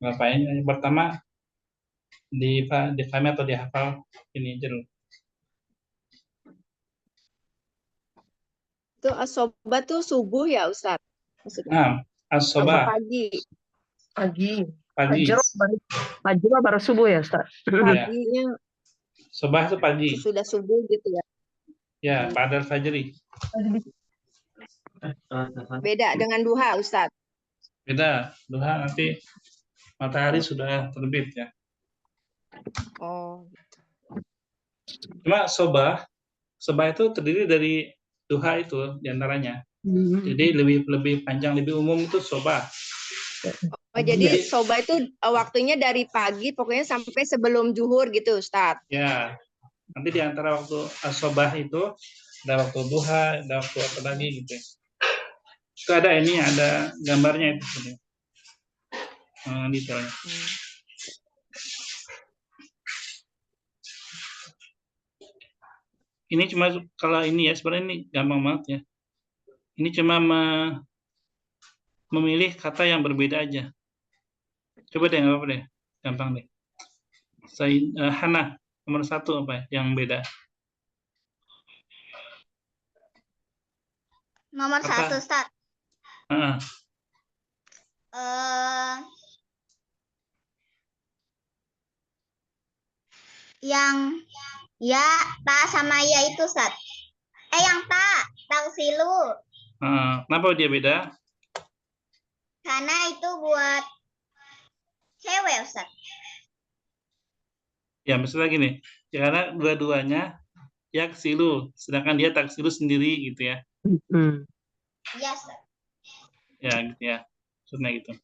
Ngapain? Yang pertama difahami atau dihafal ini aja dulu. Itu asoba tuh subuh ya Ustaz? Maksudnya. Nah, Apa as-sobah pagi? Pagi. pagi. Fajr baru subuh ya, Ustaz? Ya, Paginya sobah itu pagi. sesudah subuh gitu ya. Ya, ba'dal fajri. Beda dengan duha Ustaz. Beda. Duha nanti matahari sudah terbit ya. Oh. Cuma sobah itu terdiri dari duha itu diantaranya. Jadi lebih panjang, lebih umum itu sobah. Oh, jadi soba itu waktunya dari pagi pokoknya sampai sebelum zuhur gitu Ustaz. Ya, nanti di antara waktu sobah itu ada waktu duha, ada waktu apa lagi gitu. Itu ada ini, ada gambarnya itu sebenarnya. Detailnya. Ini cuma kalau ini ya sebenarnya ini gampang banget ya. Ini cuma memilih kata yang berbeda aja. Coba deh, nggak apa-apa deh, gampang deh. Hana nomor 1 apa ya yang beda? Nomor Apa? 1, Ustaz. Yang ya, ta sama ya itu, Ustaz. Yang ta, tausilu. Kenapa dia beda? Karena itu buat cewek, Ustaz. Ya, maksudnya gini, karena dua-duanya yaksilu, sedangkan dia taksilu sendiri gitu ya. Iya, Ustaz. Ya, gitu ya. Maksudnya gitu.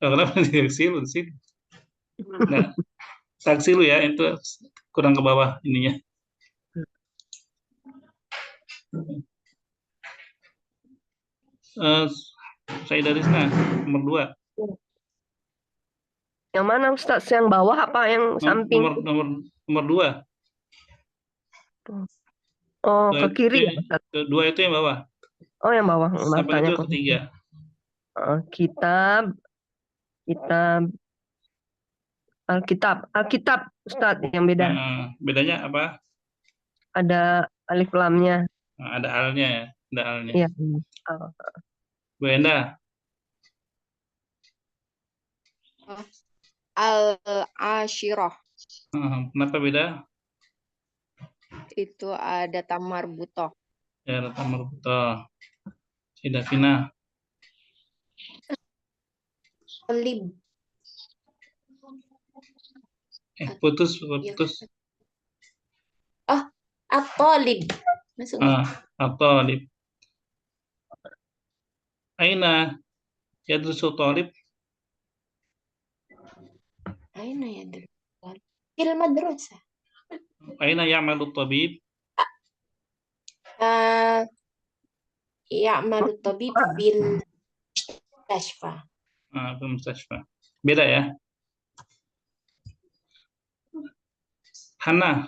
Kenapa dia yaksilu sih? Nah, taksilu ya, itu kurang ke bawah ininya. Saya dari sana, nomor 2. Yang mana Ustaz? Yang bawah apa yang samping? Nomor 2. Oh, ke kiri ya, Ustaz? Kedua itu yang bawah. Oh, yang bawah. Sampai itu ketiga. Alkitab, Ustaz, yang beda. Bedanya apa? Ada alif lamnya. Ada alnya ya, ada alnya. Iya. Bu Enda. Al-Ashirah. Kenapa beda? Itu ada tamar butoh. Ya, ada tamar butoh. Sidafina. Olim. Putus. Oh, at-talib. Maksudnya. At-talib. Aina yadrusu talib. Aina yadrusu talib. Fil madrasah. Aina ya'malu tabib. Ya'malu tabib bil mustashfa. Bil mustashfa. Beda ya. Hana.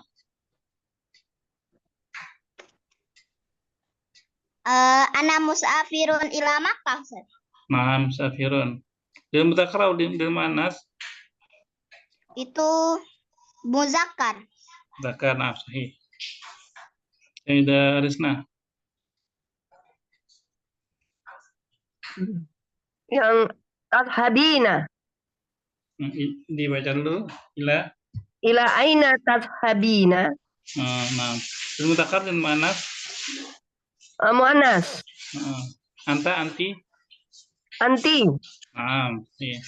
Ana musafirun ila Makkah, Ustaz. Nah, musafirun. Dalam mudzakkar atau dalam muannas? Itu muzakkar. Muzakkar, nah, sahih. Sayyidah Rizna. Yang tadhabina. Dibaca dulu. Ila aina tadhabina. Nah, dalam mudzakkar dan muannas? Muannas. Anta, anti. Iya.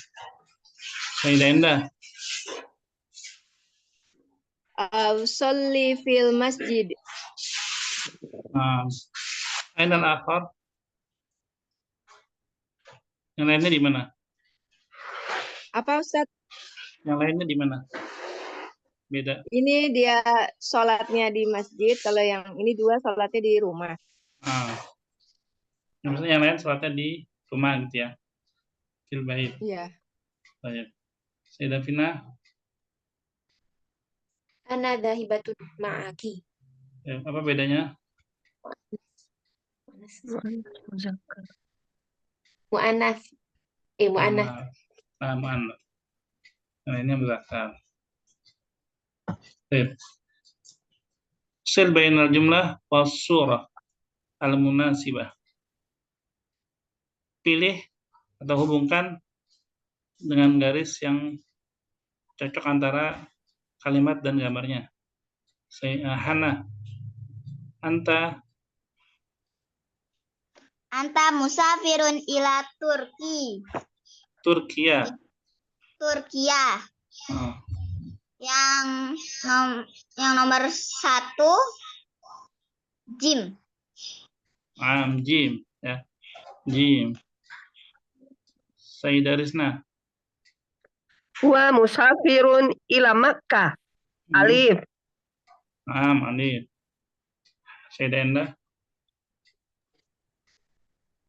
Sayyidah Endah. Sholli fil masjid. Ainal akhar. Yang lainnya di mana? Apa Ustaz? Yang lainnya di mana? Beda. Ini dia sholatnya di masjid, kalau yang ini dua sholatnya di rumah. Maksudnya yang lain sholatnya di rumah gitu ya? Fil bait. Iya. Baik. Sayyidah Fina. Ana dhahibatun ma'aki. Ya, apa bedanya? Muzakkar. Mu'annas. Mu'annas. Mu'annas. Nah, ini muzakkar. Baik. Sil bainal jumlah was surah al-munasibah. Pilih atau hubungkan dengan garis yang cocok antara kalimat dan gambarnya. Hana, anta musafirun ila Turki. Turkiya. Turkiya. Oh. Yang nomor 1 Jim. Jim ya. Jim. Sayyidah Rizna. Wa musafirun ila Makkah. Alif. Alif. Sayyidah Endah.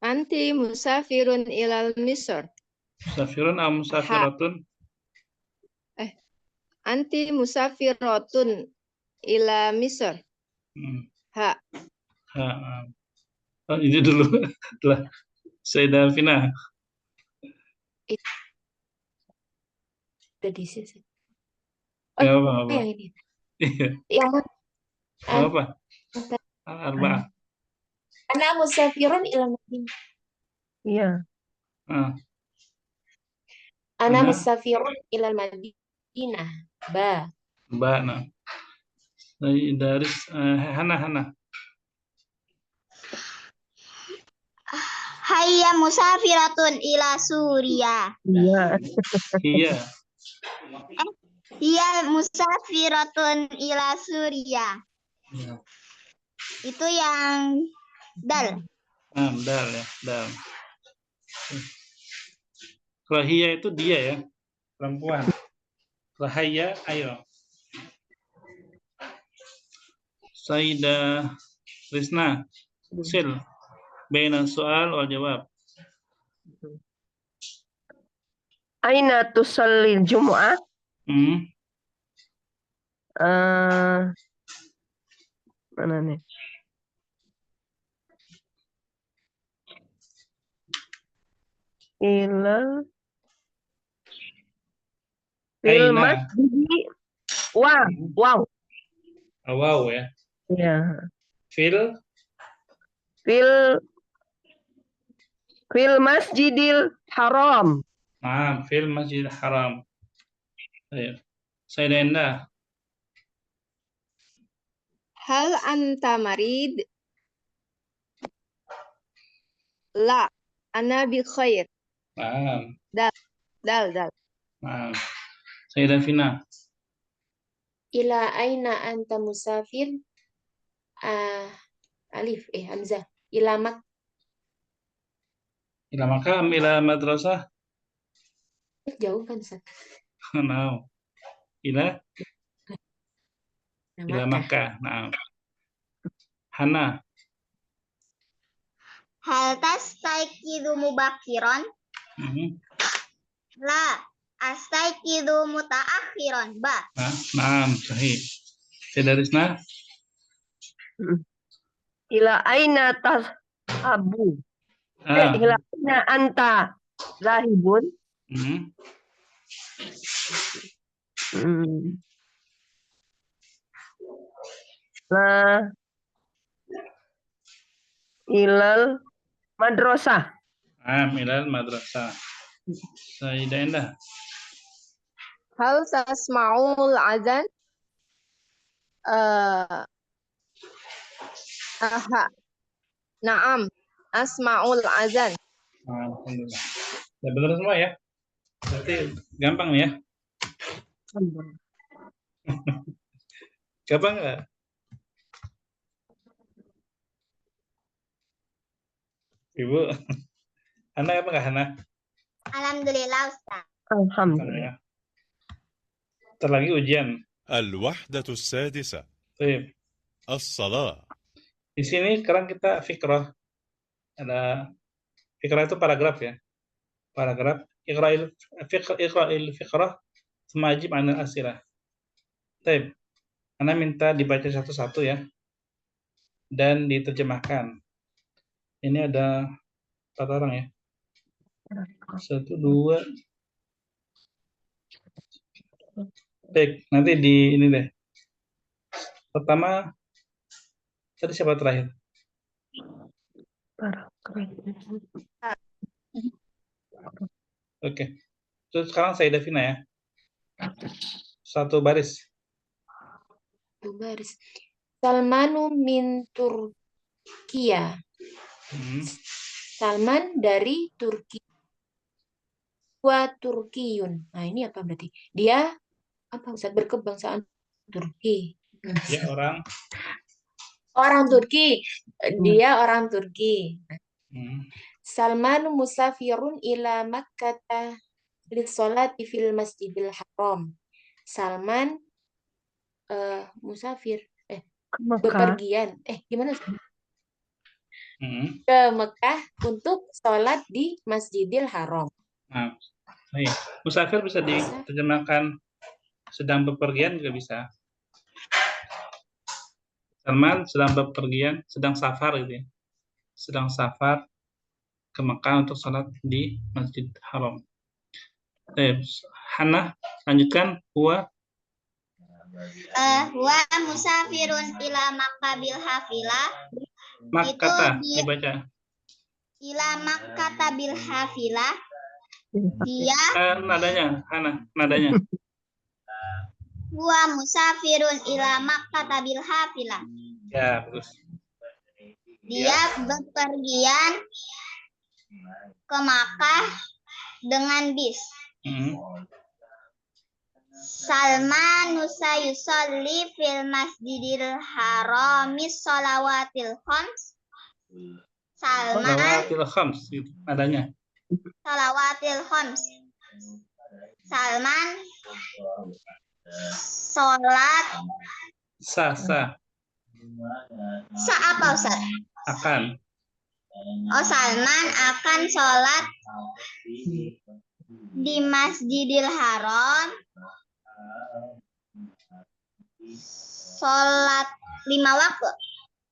Anti musafirun ilal Misr. Musafirun atau musafiratun? Anti musafiratun ila Misr. Ha. Oh, ini dulu. Setelah Sayyidah Fina. Tadi sih. Ya, apa? Yang ini. Iya. Yang Apa? Arba'ah. Ana musafirun ila Madinah. Iya. Ana musafirun ila Madinah. Ba. Nah. Dari Hana. Hayya musafiratun ila Suriah. Iya. Iya musafiratun ila Suriah. Itu yang dal. Dal ya, dal. Kalau hiya itu dia ya, perempuan. Kalau hayya, ayo. Sayyidah Rizna, sil baina soal wal jawab. Aina tusallil Jumu'ah? Mana nih? Ilal fil masjidi wow ya. Iya. Fil masjidil haram. Fil masjidil haram. Ayo. Sayyidah Endah. Hal anta marid? La, ana bi khair. Dal. Sayyidah Fina. Ila aina anta musafir? Alif Hamzah. Ila Makkah ila madrasah? Jauh kan, Ustaz? No. Ila Makkah. Nah. Hana. Hal tastaiqidu mubakiron? La, astaiqidu mutaakhiron. Ba. Naam, sahih. Sayyidah Rizna. Ila aina tashabu? Ila aina anta zahibun? Nah, ilal madrasah. Ilal madrasah. Sayyidah Endah. Hal tasma'ul azan? Naam, asma'ul azan. Alhamdulillah. Ya, benar semua ya. Berarti gampang nih ya. Gampang nggak? Ibu. Hana apa nggak Hana? Alhamdulillah Ustaz. Alhamdulillah. Ntar lagi ujian. الوحدة السادسة. Baik. الصلاة. Di sini sekarang kita fikrah. Ada fikrah itu paragraf ya. Paragraf. Iqra'il fikrah thumma ajib 'anil as'ilah. Baik. Ana minta dibaca satu-satu ya, dan diterjemahkan. Ini ada 4 orang ya. 1, 2. Baik, nanti di ini deh. Pertama, tadi siapa terakhir? Oke. Terus sekarang saya Davina ya. Satu baris. Satu baris. Salmanu min Turkiya. Salman dari Turki. Wa Turkiyun. Nah, ini apa berarti? Dia apa Ustaz? Berkebangsaan Turki. Ya, orang Turki. Dia orang Turki. Hmm. Salmanu musafirun ila Makkah lissolati fil Masjidil Haram. Salman musafir bepergian. Gimana? Ke Mekah untuk sholat di Masjidil Haram. Nah, musafir bisa diterjemahkan sedang bepergian juga bisa. Salman sedang bepergian, sedang safar gitu ya. Sedang safar ke Mekah untuk sholat di Masjid Haram. Hana, lanjutkan. Huwa musafirun ila Makkah bil hafilah. Makkata dibaca. Ila Makkah bil hafilah. Dia nadanya, Hana, nadanya. Huwa musafirun ila Makkah bil hafilah. Ya, terus. Dia bepergian ke Makkah dengan bis. Salman yusalli fil Masjidil Haramis shalawatil khams. Shalawatil khams adanya. Shalawatil khams. Salman sholat apa Ustaz? Akan. Salman akan sholat di Masjidil Haram. Sholat 5 waktu.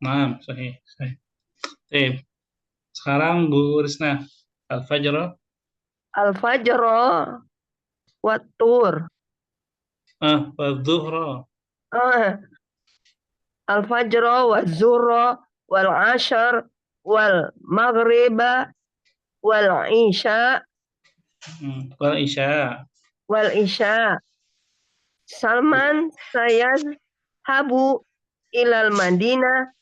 Nah, sahih. Sekarang Bu Risna, Al-Fajr. Al-Fajr wat-tur. Wal-Zuhra. Al-Fajr wal-Zuhra wal-Ashar wal-Maghrib wal-Isya. Wal-Isya. Salman sayadhabu ilal Madinah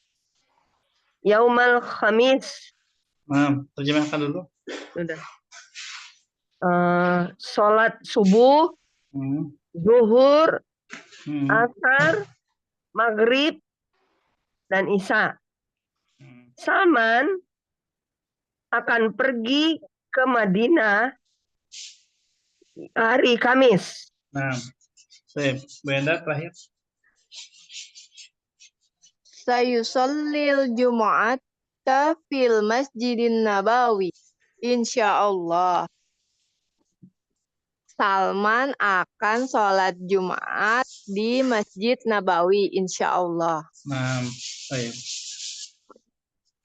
yaumal Khamis. Terjemahkan dulu. Sudah. Sholat subuh, zuhur, asar, maghrib, dan isya. Salman akan pergi ke Madinah hari Kamis. Bu Enda terakhir. Sayusallil Jumu'ata fil Masjidin Nabawi. Insyaallah. Salman akan sholat Jumat di Masjid Nabawi, insyaallah. Baik.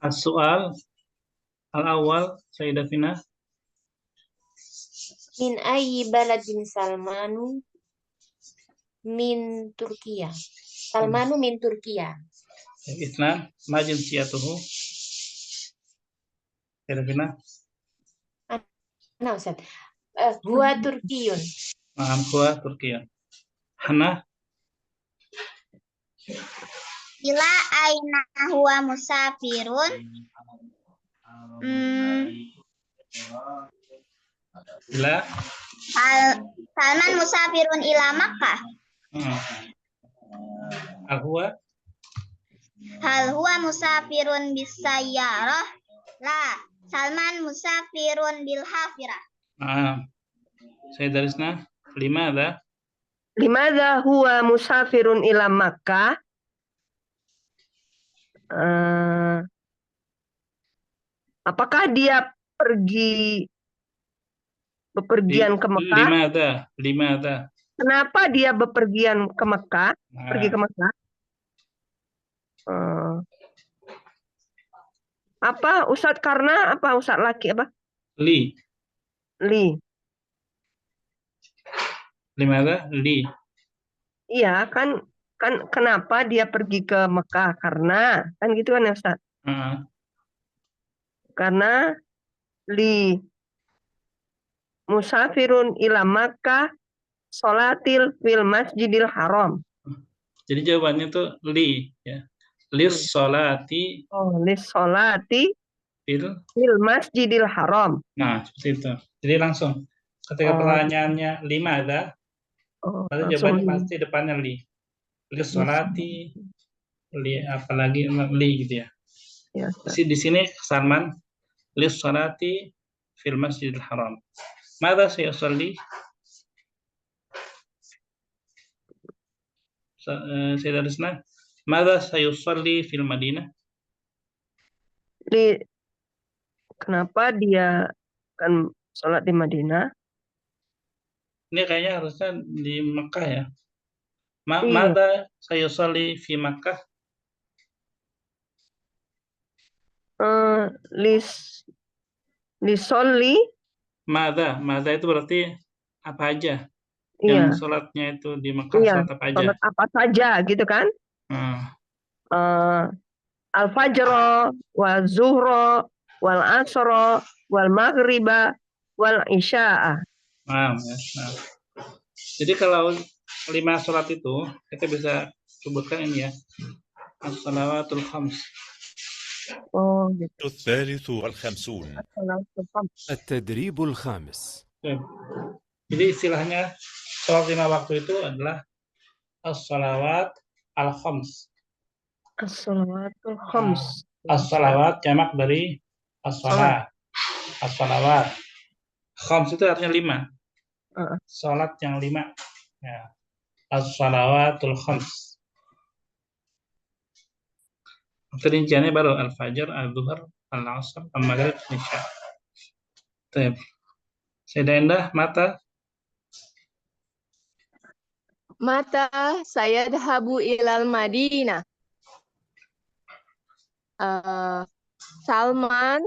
As-soal al-awwal, Sayyidah Fina. Min ayyi baladin Salmanu min Turkiya. Salmanu min Turkiya. Islam, ma jinsiyatuhu. Sayyidah Fina. Nah, Ustaz. Huwa Turkiyun. Huwa Turkiyun. Hana. Ila aina huwa musafirun. Ila Salman musafirun ila Makkah. Hal huwa musafirun bisayyarah. La, Salman musafirun bil hafirah. Sayyidah Risna, limadha huwa musafirun ila Makkah? Apakah dia pergi bepergian ke Mekah? Limadha. Kenapa dia bepergian ke Mekah? Pergi ke Nah, Mekah? Apa Ustadz karena apa Ustadz laki apa? li. Li. Limada? Li. Iya kan kenapa dia pergi ke Mekah? Karena kan gitu kan ya Ustadz? Ah, Karena li musafirun ila Makkah sholatil fil masjidil haram. jadi jawabannya tuh li, ya. Lis sholati Oh, li sholati fil. fil masjidil haram. Nah, seperti itu. Jadi langsung ketika Oh, pertanyaannya limada, nanti langsung jawabannya li. pasti depannya li. Lis Li sholati, li apalagi li gitu ya. ya, Ustadz. Di sini Salman lis sholati fil masjidil haram. Mada sayusalli? Sayyidah Rizna, mada sayusalli fil Madinah? Li, kenapa dia kan sholat di Madinah? Ini kayaknya harusnya di Mekah ya. Iya. Mada sayusalli fi Makkah? Li sholli, Mada itu berarti apa aja? iya, Yang sholatnya itu di Mekah iya, sholat apa aja? sholat apa saja gitu kan? Nah, Al-fajr, wal zuhro, wal asro, wal maghriba, wal isya'a. ya. Nah, jadi kalau 5 sholat itu kita bisa sebutkan ini ya, as-salawatul khams. Oh, gitu. الثالث والخمسون التدريب الخامس. Jadi istilahnya sholat 5 waktu itu adalah as-salawat al-khams. As-salawatul khams. As-salawat jamak dari as-salat. As-salawat. Khams itu artinya 5. Sholat yang 5. Ya. As-salawatul khams. Rinciannya baru al-fajr, al-zuhur, al-asr, al-maghrib, isya. Baik. Sayyidah Endah, mata. Mata saya dhahabu ilal Madinah. Salman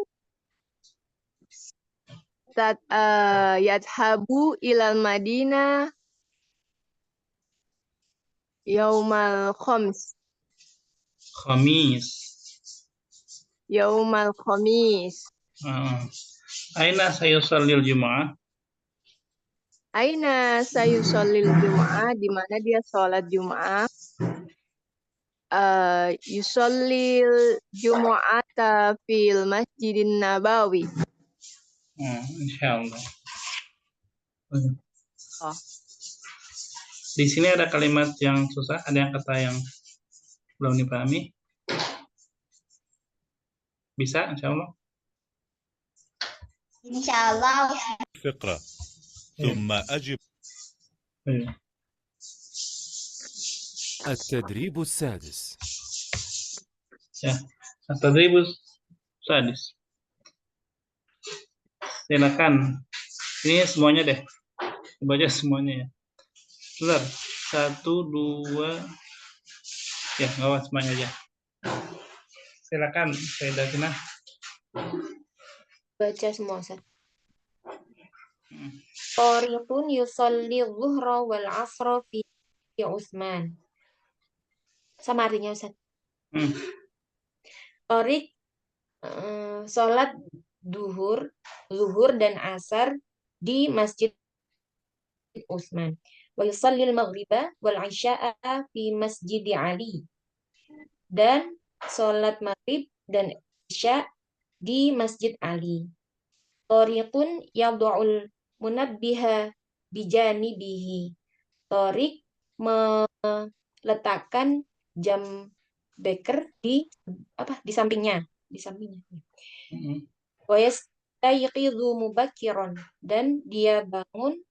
yadhabu ilal Madinah yaumal khams. Khamis. Yaumal khamis. Aina sayusallil Jumu'ah? Aina sayusallil Jumu'ah, di mana dia sholat Jumu'ah? Yusallil Jumu'ata fil Masjidin Nabawi. Insyaallah. Oh. Di sini ada kalimat yang susah, ada yang kata yang belum dipahami. Bisa, insyaallah. Insyaallah. فقرة ثم أجب. التدريب السادس. Ya, at-tadribus sadis. Silakan. Ini semuanya deh. Baca semuanya ya. Bentar. 1, 2. Ya, nggak apa semuanya aja. Silakan, Sayyidah Tina. Baca semua, Ustaz. Tariqun yusalli dhuhra wal asra fi Utsman. Sama artinya, Ustaz. Tariq sholat zuhur dan asar di Masjid Utsman. Wa yusalli al-maghriba wal isya'a fi Masjid Ali. Dan sholat maghrib dan isya di Masjid Ali. Tariqun yad'ul munabbiha bijanibihi. Tariq meletakkan jam beker di sampingnya, Wa yastayqidhu mubakkiran, dan dia bangun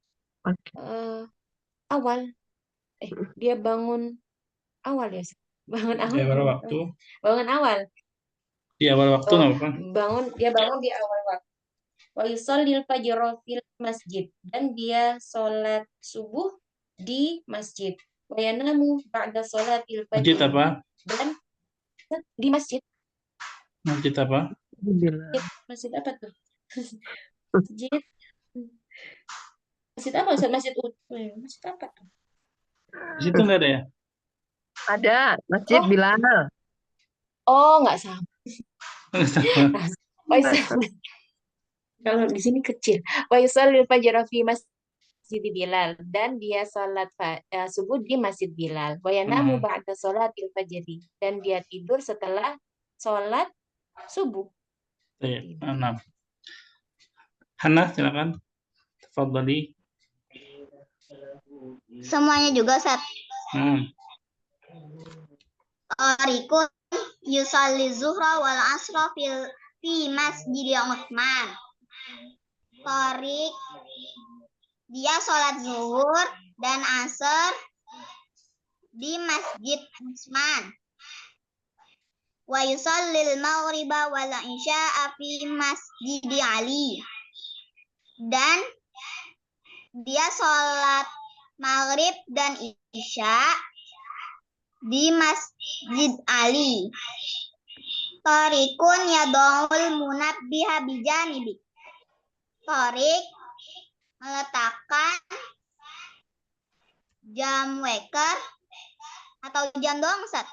awal. Dia bangun awal ya. Bangun awal. Di awal waktu. Bangun awal. Di awal waktu apa? Dia bangun di awal waktu. Wa yusallil fajra fil masjid, dan dia sholat subuh di masjid. Wa yanamu ba'da sholatil Masjid fajr. apa? Dan di masjid. Masjid apa? Masjid apa tuh? Masjid. Masjid apa? Ustaz? Masjid apa tuh? Di situ nggak ada ya? Ada Masjid Oh. Bilal. Oh, nggak sama. Nggak sama. Oh, sama. Kalau di sini kecil. Wa yusallil fajra fi masjid Bilal, dan dia salat subuh di Masjid Bilal. Wa yanamu ba'da sholatil fajri, dan dia tidur setelah sholat subuh. Baik, 6. Hana, silakan. Tafadhali. Semuanya juga, Ustaz. Rikun yusalli zuhra wal asra fi masjid Utsman. Torik, dia sholat zuhur dan asar di Masjid Utsman. Wa yusallil maghriba wal isya'a fi masjid Ali. Dan dia sholat maghrib dan isya di Masjid Ali. Torikun yadongul munabbiha bijanibi. Torik meletakkan jam waker atau jam doang, Ustaz?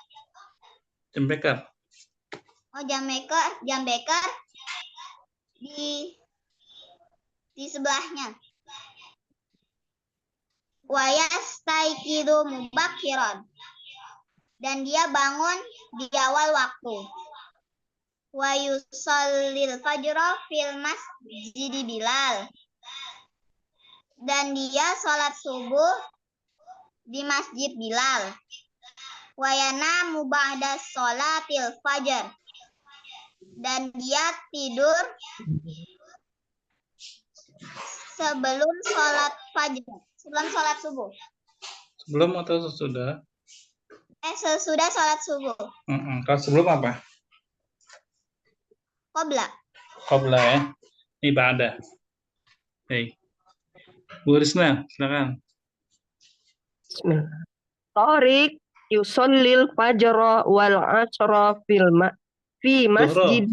Jam beker. Oh, jam beker di sebelahnya. Wa yastaiqidu mubakkiran, dan dia bangun di awal waktu. Wa yusallil fajra fil masjid Bilal, dan dia sholat subuh di Masjid Bilal. Wa yanamu ba'da sholatil fajr, dan dia tidur sebelum sholat fajr, sebelum sholat subuh. Sebelum atau sesudah? Sesudah sholat subuh. Kalau sebelum apa? Qobla ya. Ini ba'da. Baik. Bu Risna, silakan. Bismillah. Torik yusallil fajra wal asra fi masjid.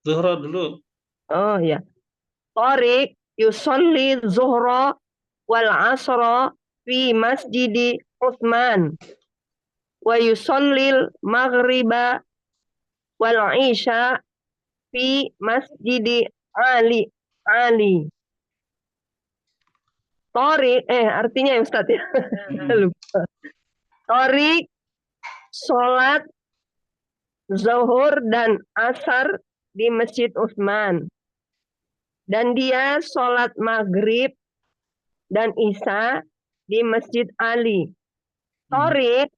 Zuhra dulu. Oh ya. Torik yusalli zuhra wal asra fi masjid Utsman. Wa yusallil maghriba wal isya fi masjid Ali. Torik, artinya ya Ustaz ya. Lupa. Torik sholat zuhur dan asar di Masjid Utsman. Dan dia sholat maghrib dan isya di Masjid Ali. Torik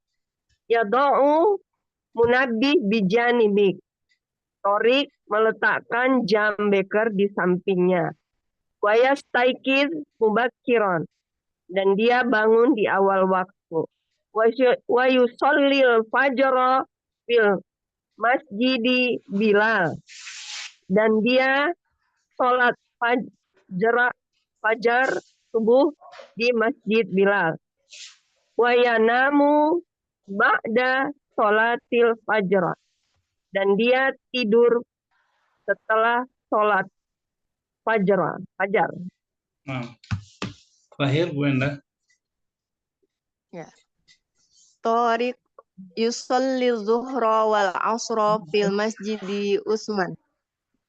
yada'u munabbih bijanibik. Torik meletakkan jam beker di sampingnya. Wa yastaiqiz mubakkiran, dan dia bangun di awal waktu. Wa yusallil fajra fil masjid Bilal, dan dia sholat fajar subuh di Masjid Bilal. Wa yanamu ba'da sholatil fajr, dan dia tidur setelah sholat fajar. Terakhir Bu Enda. Ya. Torik yusalli zuhra wal asra fil masjid Utsman.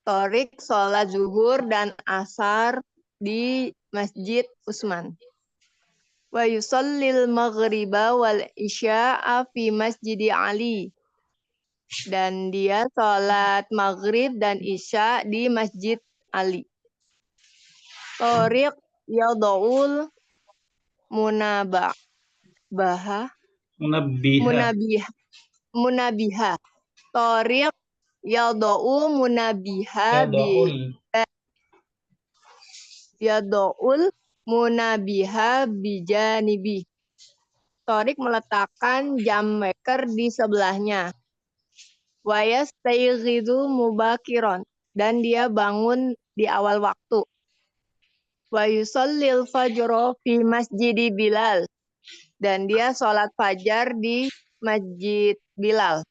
Torik sholat zuhur dan asar di Masjid Utsman. Wa yusallil maghriba wal isya'a fi masjid Ali. Dan dia sholat maghrib dan isya di Masjid Ali. Torik yada'ul munabiha. Torik yada'u munabiha bijanibi. Torik meletakkan jam waker di sebelahnya. Wa yastayqizu mubakiron, dan dia bangun di awal waktu. Wa yusallil fajra fi masjidi Bilal. Dan dia sholat fajar di Masjid Bilal.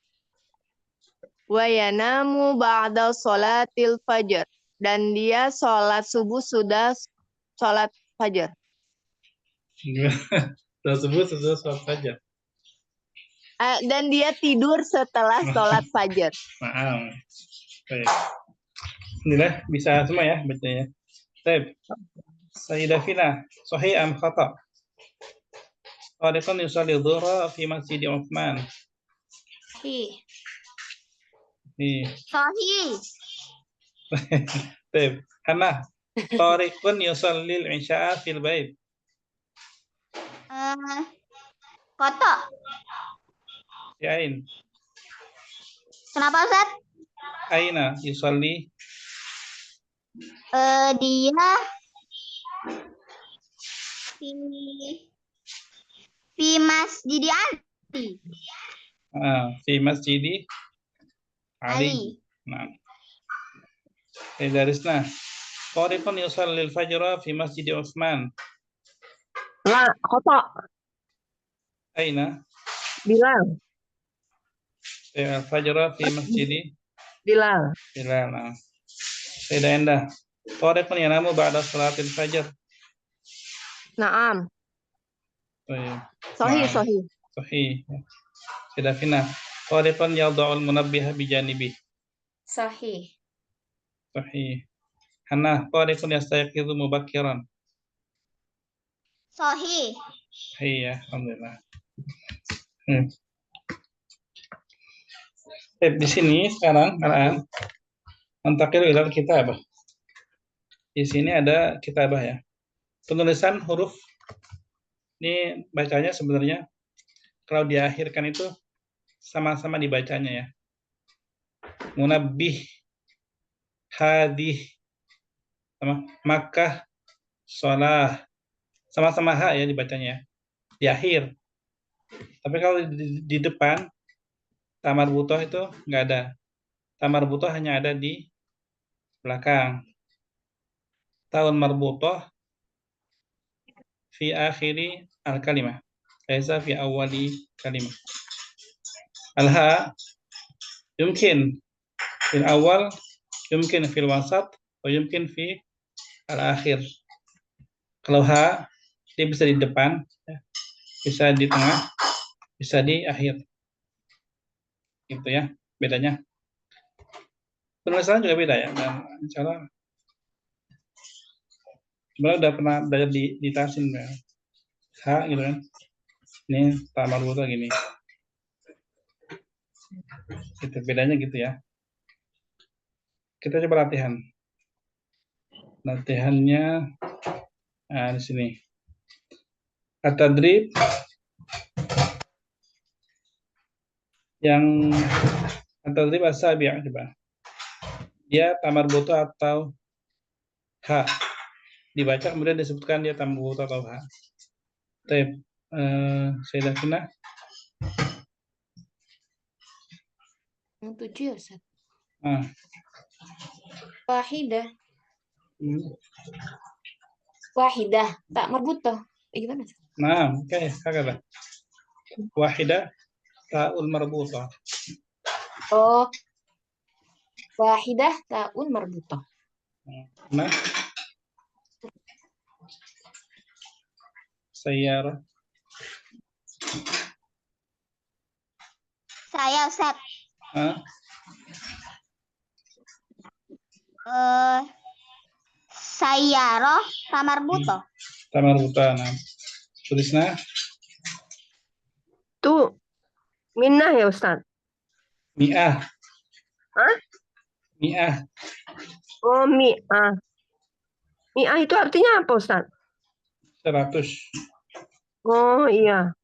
Wa yanamu ba'da sholatil fajar. Dan dia sholat subuh sudah sholat fajar. Tersebut sudah sholat fajar. Dan dia tidur setelah sholat fajar. Maaf. Baik. Inilah bisa semua ya bacanya. Baik. Sayyidah Fina, sahih am khata? Tariqan yusalli dhuhra fi masjid Uthman. Sahih. Sahih. Baik. Hana, tariqan yusalli al-isya'a fil bait. Kotok. Yain. Kenapa Ustaz? Aina yusalli. Dia di Masjid Ali. Fi masjid Ali. Nah. Darisna. Tariqan yusalli al-fajra fi masjid Uthman. La, khata. Aina. Bilal. Al-fajra fi masjid Bilal. Bilal. Nah. Sayyidah Endah. Tariqan yanamu ba'da salatil fajr. Naam. Sahih. Sahih. Sahih. Sayyidah Fina. Tariqan yada'ul munabbiha bijanibi. Sahih. Sahih. Hana. Tariqan yastayqizu mubakkiran. Sahih. Sahih ya. Alhamdulillah. Di sini sekarang antakil ilal kitabah. Di sini ada kitabah ya. Penulisan huruf ini bacanya sebenarnya kalau diakhirkan itu sama-sama dibacanya ya. Munabbih, hadih, sama Makkah, sholah, sama-sama ha ya dibacanya ya. Di akhir. Tapi kalau di depan tamar butoh itu nggak ada. Tamar butoh hanya ada di belakang. Tahun marbutoh fi akhiri al-kalimah. Laisa fi awali kalimah. Al-ha yumkin fil awal, yumkin fil wasat, atau yumkin fi al-akhir. Kalau ha, dia bisa di depan, bisa di tengah, bisa di akhir. Gitu ya, bedanya. Penulisan juga beda ya, dan insya sebenarnya udah pernah belajar di Tasin ya. Ha gitu kan. Ini tamar butuh gini. Gitu, bedanya gitu ya. Kita coba latihan. Latihannya di sini. At-tadrib yang at-tadrib asabi' coba. Dia tamar butuh atau ha. Dibaca kemudian disebutkan dia tamar butuh atau ha. Baik. Sayyidah Fina. Yang 7 ya Ustaz. Wahidah. Wahidah. Tak marbutoh. Gimana? Nah, oke. Hakadah. Wahidah ta'ul marbutoh. Oh. Wahidah ta'un marbutoh. Nah. Sayyarah. Saya Ustaz. Sayyarah tamar butoh. Tamar butoh. Nah. Tulisna. Itu minnah ya Ustaz? Mi'ah. Hah? Mi'ah. Oh, mi'ah. Mi'ah itu artinya apa Ustaz? 100. Oh iya.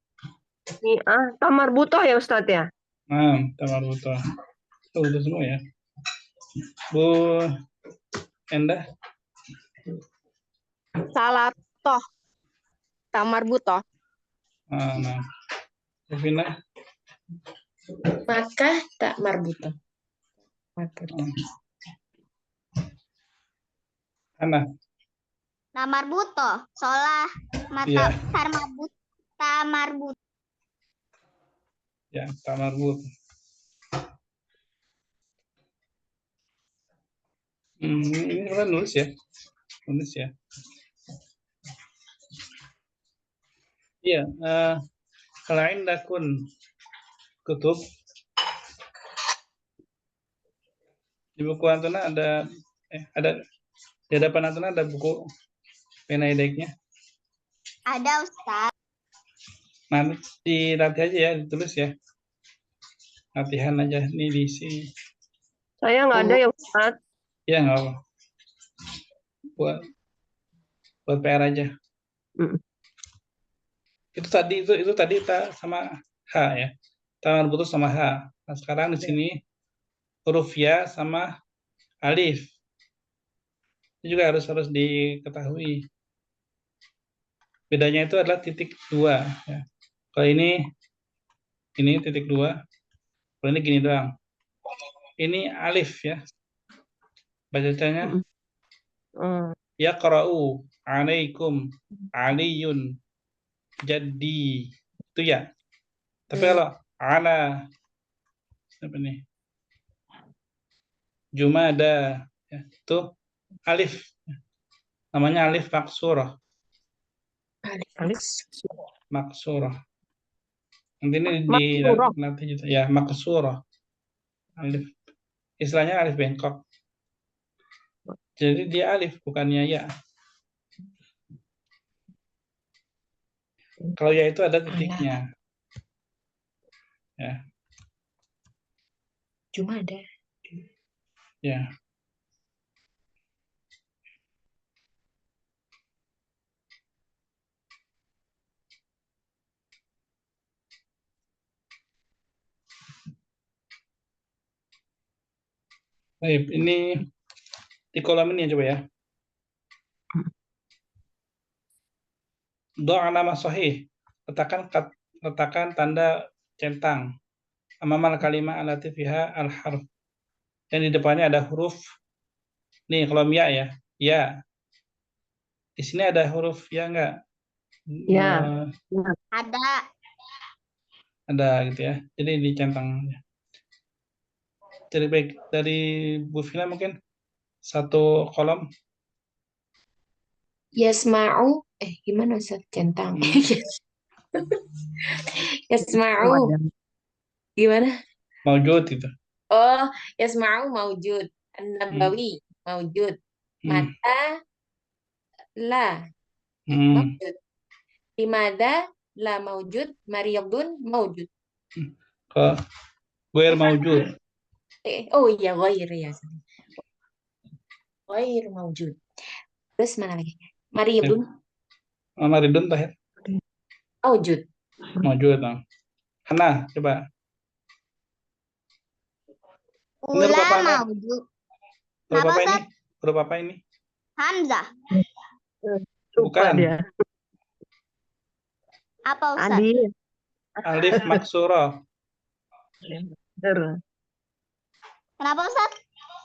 Mi'ah. Tamar butoh ya Ustaz ya? Nah, tamar butoh. Itu udah semua ya. Bu Endah. Salatoh. Tamar butoh. Nah. Evina. Maka tak marbutoh. Hana. Marbuto. Sholah. Iya. Tamarbut. Ya, tamarbut. Ini kan nulis ya. Nulis ya. Iya, kalau indakun kutub di buku Antuna ada di hadapan Antuna ada buku pena ideknya. Ada, Ustaz. Nanti dilatih aja ya, ditulis ya. Latihan aja nih di sini. Saya nggak ada ya Ustaz. Ya nggak apa. Buat PR aja. Itu tadi sama H ya. Tangan putus sama H. Nah, sekarang di sini huruf ya sama alif. Itu juga harus diketahui. Bedanya itu adalah titik 2 ya. Kalau ini titik 2. Kalau ini gini doang. Ini alif ya. Bacanya yaqra'u alaikum aliyun jadi itu ya. Tapi kalau ala apa nih? Jumada ya, itu alif. Namanya alif maksurah. Alif Maksurah. Nanti ini nanti ya maksurah. Alif. Istilahnya alif bengkok. Jadi dia alif bukannya ya. Kalau ya itu ada titiknya. Ya. Cuma ada. Ya. Baik, ini di kolom ini coba ya. Doa nama sahih. Letakkan tanda centang. Amamal kalimah alati fiha al-harf. Dan di depannya ada huruf. Nih, kolom ya ya. Ya. Di sini ada huruf ya enggak? Ya. Ada. Ada gitu ya. Jadi dicentang. Jadi baik dari Bu Vina mungkin satu kolom. Yasma'u. Gimana Ustaz? Centang. Yasma'u. Gimana? Maujud itu. Oh, yasma'u maujud. An-Nabawi maujud. Mata la maujud. Limada la maujud. Mariyadun maujud. Ghair maujud. Oh iya, ghair ya. Ghair maujud. Terus mana lagi? Mariyadun. Mariyadun tahir. Maujud. Maujud. Hana, coba. Ula maujud. Huruf apa ini? Hamzah. Bukan. Dia. Apa Ustaz? Alif maksurah. Kenapa Ustaz?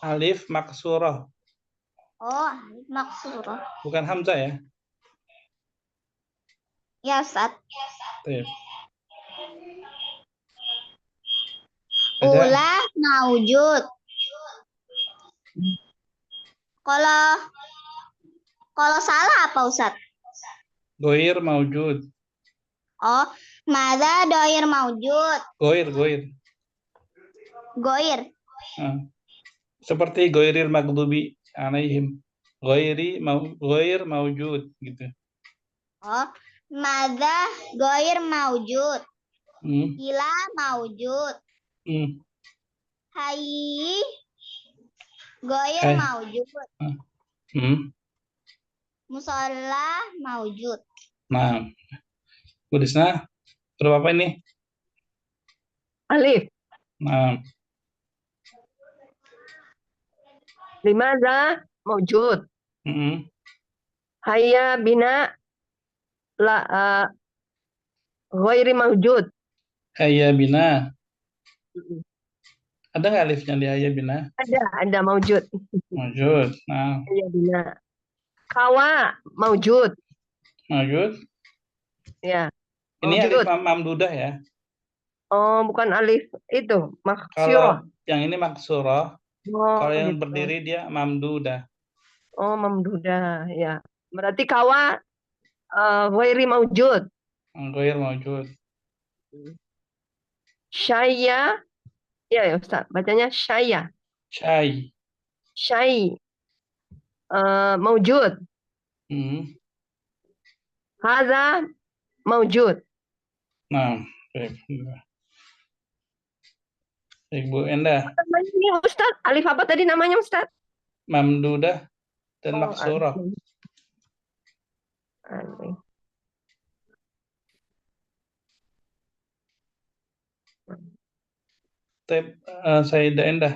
Alif maksurah. Oh, alif maksurah. Bukan hamzah ya? Ya Ustaz. Ula maujud. Kalau salah apa Ustaz? Ghair maujud. Oh, mada doir maujud. Ghair. Seperti ghairil maghdubi alaihim. Ghair maujud gitu. Oh, mada ghair maujud. Ila maujud. Hayy ghair maujud. Musolla maujud. Nah, Budisna, huruf apa ini? Alif. Nah. Limadza maujud. Hayya bina la ghairi maujud. Hayya bina. Ada nggak alifnya di hayya bina? Ada maujud. Maujud. Nah. Hayya bina. Kawa maujud. Maujud. Ya, Ini alif maujud. mamdudah ya. Oh, bukan alif itu, Kalau maksurah. yang ini maksurah, Oh, kalau yang gitu. berdiri dia mamdudah. Oh, mamdudah, ya. Berarti kawa ghairi maujud. Ghair maujud. Syaya, ya Ustaz, bacanya syaya. Syai. Syai, maujud. Hadza maujud. Nah, baik. Baik, Bu Endah. Namanya ini Ustaz, alif apa tadi namanya Ustaz? Mamdudah dan Oh, maksurah. alif. Sayyidah Endah.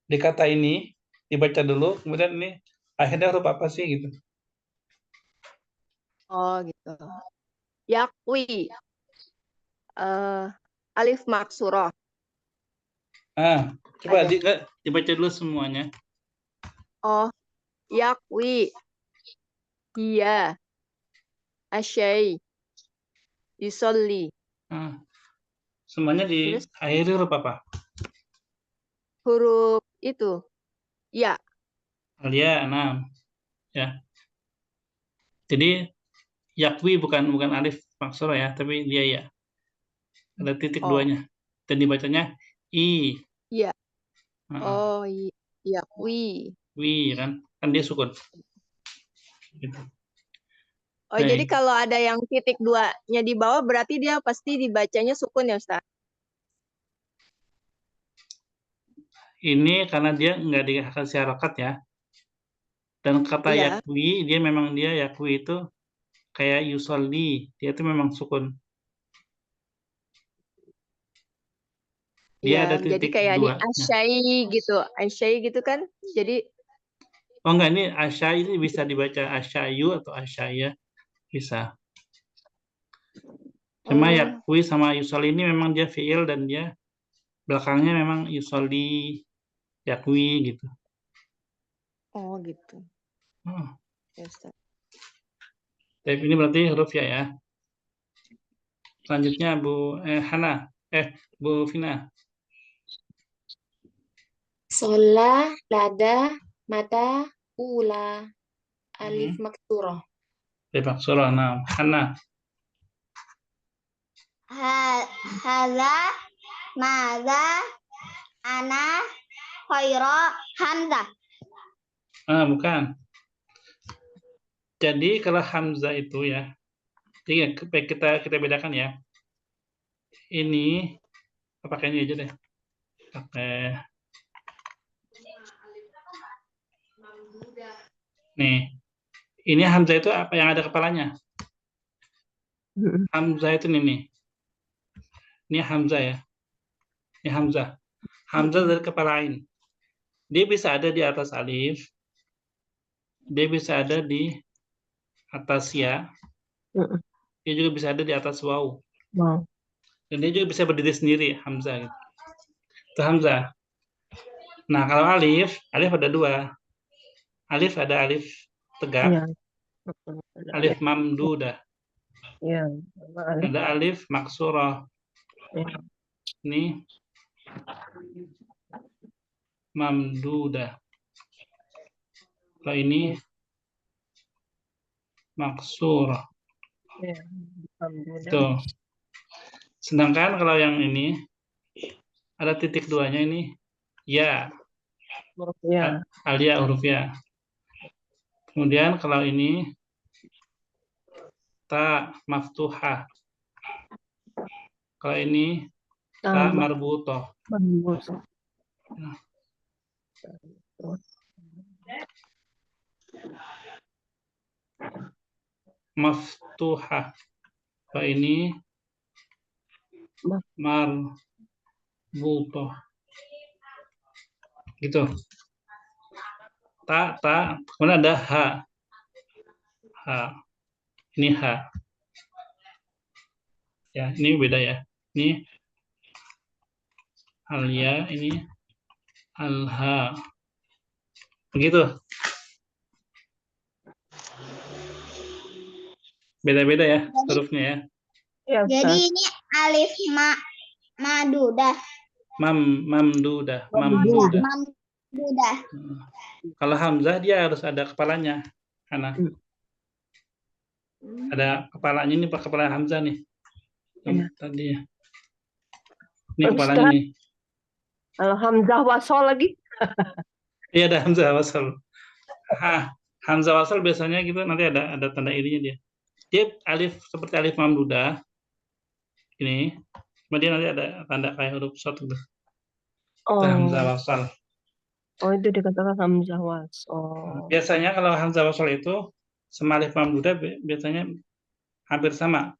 Di kata ini dibaca dulu, kemudian ini akhirnya huruf apa sih gitu? Oh gitu. Yakwi. Alif maksurah. Coba dibaca dulu semuanya. Oh, yakwi. Iya. Asyai. Yusolli. Semuanya di akhir huruf apa? Huruf itu. Ya. Alia, 6. Ya. Jadi yakwi bukan alif maksurah ya, tapi dia ya. Ada titik duanya. Dan dibacanya i. Iya. Oh, yakwi. Wi kan dia sukun. Gitu. Oh, jadi kalau ada yang titik 2-nya di bawah berarti dia pasti dibacanya sukun ya, Ustaz? Ini karena dia nggak dikasih harokat ya. Dan kata yakwi, dia memang yakwi itu kayak yusolli. Dia itu memang sukun. Dia ada titik jadi kayak 2. di asyai gitu. Asyai gitu kan? Jadi oh enggak, ini asyai ini bisa dibaca asyayu atau asyaya. Bisa. Cuma yakwi sama yusolli ini memang dia fi'il dan dia belakangnya memang yusolli, yakwi gitu. Oh gitu. Ya, Ustaz. Tapi ini berarti huruf ya. Selanjutnya Bu Hana. Bu Vina. Shola, lada, mata, ula, alif maksurah. Alif maksurah. Nah, Hana. Hadza, madza, ana, khaira, hamzah. Bukan. Jadi kalau hamzah itu ya, jadi kita bedakan ya. Ini pakai ini aja deh. Pakai nih. Ini hamzah itu apa yang ada kepalanya? Hamzah itu nih. Ini hamzah ya. Ini hamzah. Hamzah dari kepala ain. Dia bisa ada di atas alif. Dia bisa ada di atas ya. Dia juga bisa ada di atas waw. Dan dia juga bisa berdiri sendiri, hamzah. Gitu. Itu hamzah. Nah, kalau alif ada 2. Alif ada alif tegak. Alif mamdudah. Ada alif maksurah. Ini mamdudah. Kalau ini maksurah. Tuh. Sedangkan kalau yang ini ada titik 2-nya ini ya. Alia huruf ya. Kemudian kalau ini ta maftuhah. Kalau ini ta marbutoh. Maftuhah. Kalau ini marbutoh. Gitu. Ta, kemudian ada ha. Ini ha. Ya, ini beda ya. Ini alia, ini alha. Begitu. Beda-beda ya hurufnya ya. Ya, Jadi Ustaz. ini alif madudah. Mamdudah. Mamdudah. Mamdudah. Kalau hamzah dia harus ada kepalanya. Hana. Ada kepalanya ini, kepala hamzah nih. Iya. Tadi ya. Ini Ustaz. kepalanya nih. Kalau hamzah wasol lagi? Iya, ada hamzah wasal. Hamzah wasal biasanya gitu nanti ada tanda irinya dia. Dia alif seperti alif mamdudah. Ini. Kemudian nanti ada tanda kayak huruf short gitu. Itu hamzah wasal. Oh, itu dikatakan hamzah wasol. Biasanya kalau hamzah wasal itu sama alif mamdudah biasanya hampir sama.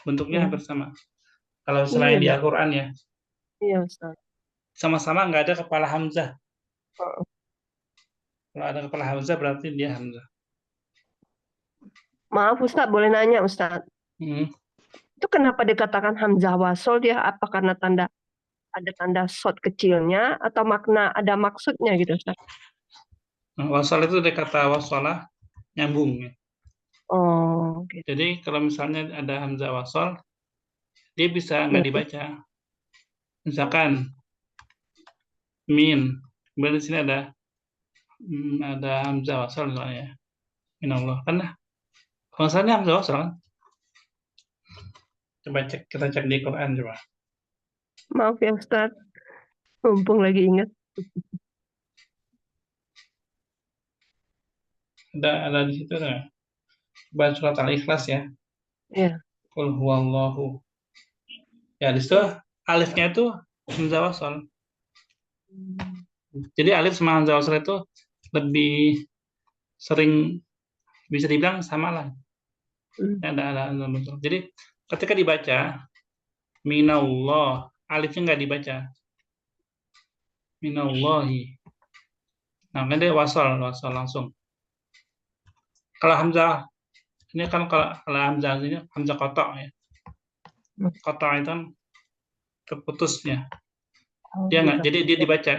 Bentuknya hampir sama. Kalau selain di Al-Qur'an ya. Iya, Ustaz. Sama-sama nggak ada kepala hamzah. Kalau ada kepala hamzah berarti dia hamzah. Maaf Ustaz, boleh nanya Ustaz. Itu kenapa dikatakan hamzah wasol dia? Apa karena ada tanda short kecilnya atau ada maksudnya gitu Ustaz? Wasal itu dari kata wasalah, nyambung ya. Oh, gitu. Jadi kalau misalnya ada hamzah wasal, dia bisa nggak dibaca. Misalkan min, kemudian di sini ada hamzah wasal misalnya. Minallah kan maksudnya hamzah wasal kan? Coba kita cek di Quran coba. Maaf ya Ustaz, mumpung lagi ingat. Ada di situ ada. Coba surat Al-Ikhlas ya. Iya. Qul huwallahu. Ya di situ alifnya itu hamzah wasal. Jadi alif sama hamzah wasal itu lebih sering bisa dibilang sama lah. Ada hamzah. Jadi ketika dibaca minallah, alifnya nggak dibaca. Minallahi. Nah, kan dia wasal langsung. Kalau hamzah ini kan kalau hamzah ini hamzah qata' ya. Qata' itu kan terputusnya. Dia nggak, jadi dia dibaca.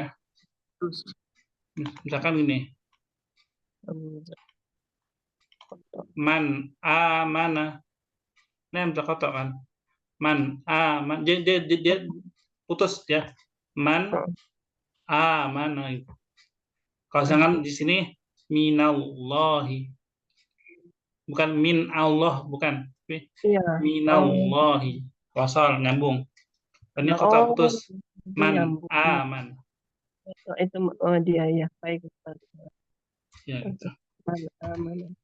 Misalkan ini. Man amana. Ini hamzah qata' kan. Man aman. Dia putus ya. Man amana. Kalau misalkan di sini minallahi. Bukan min Allah, bukan. Iya. Minallahi. Wasal nyambung. Ini kota putus. Man aman. Itu dia ya. Baik Ustaz. Ya, itu. Man aman.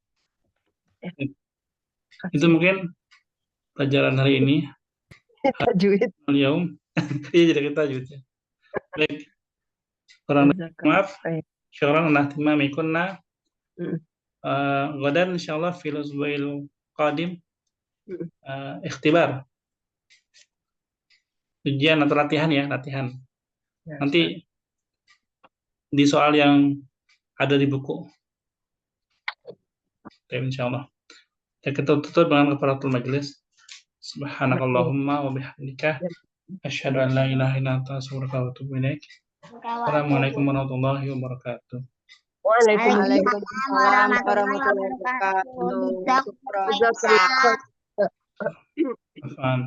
Itu mungkin pelajaran hari ini. Tajwid. Al-yaum. Iya, jadi kita tajwid ya. Baik. Kurang maaf. Syukran ala ihtimamikunna. Gadan insyaallah fil usbu'il qadim ikhtibar. Ujian atau latihan ya, latihan. Nanti di soal yang ada di buku. Insyaallah. Ya, kita tutup dengan kafaratul majelis. Subhanakallahumma wa bihamdika asyhadu an la ilaha illa anta astaghfiruka wa atubu ilaik. Assalamualaikum warahmatullahi wabarakatuh. Waalaikumsalam warahmatullahi wabarakatuh. Jazakumullah. Afwan.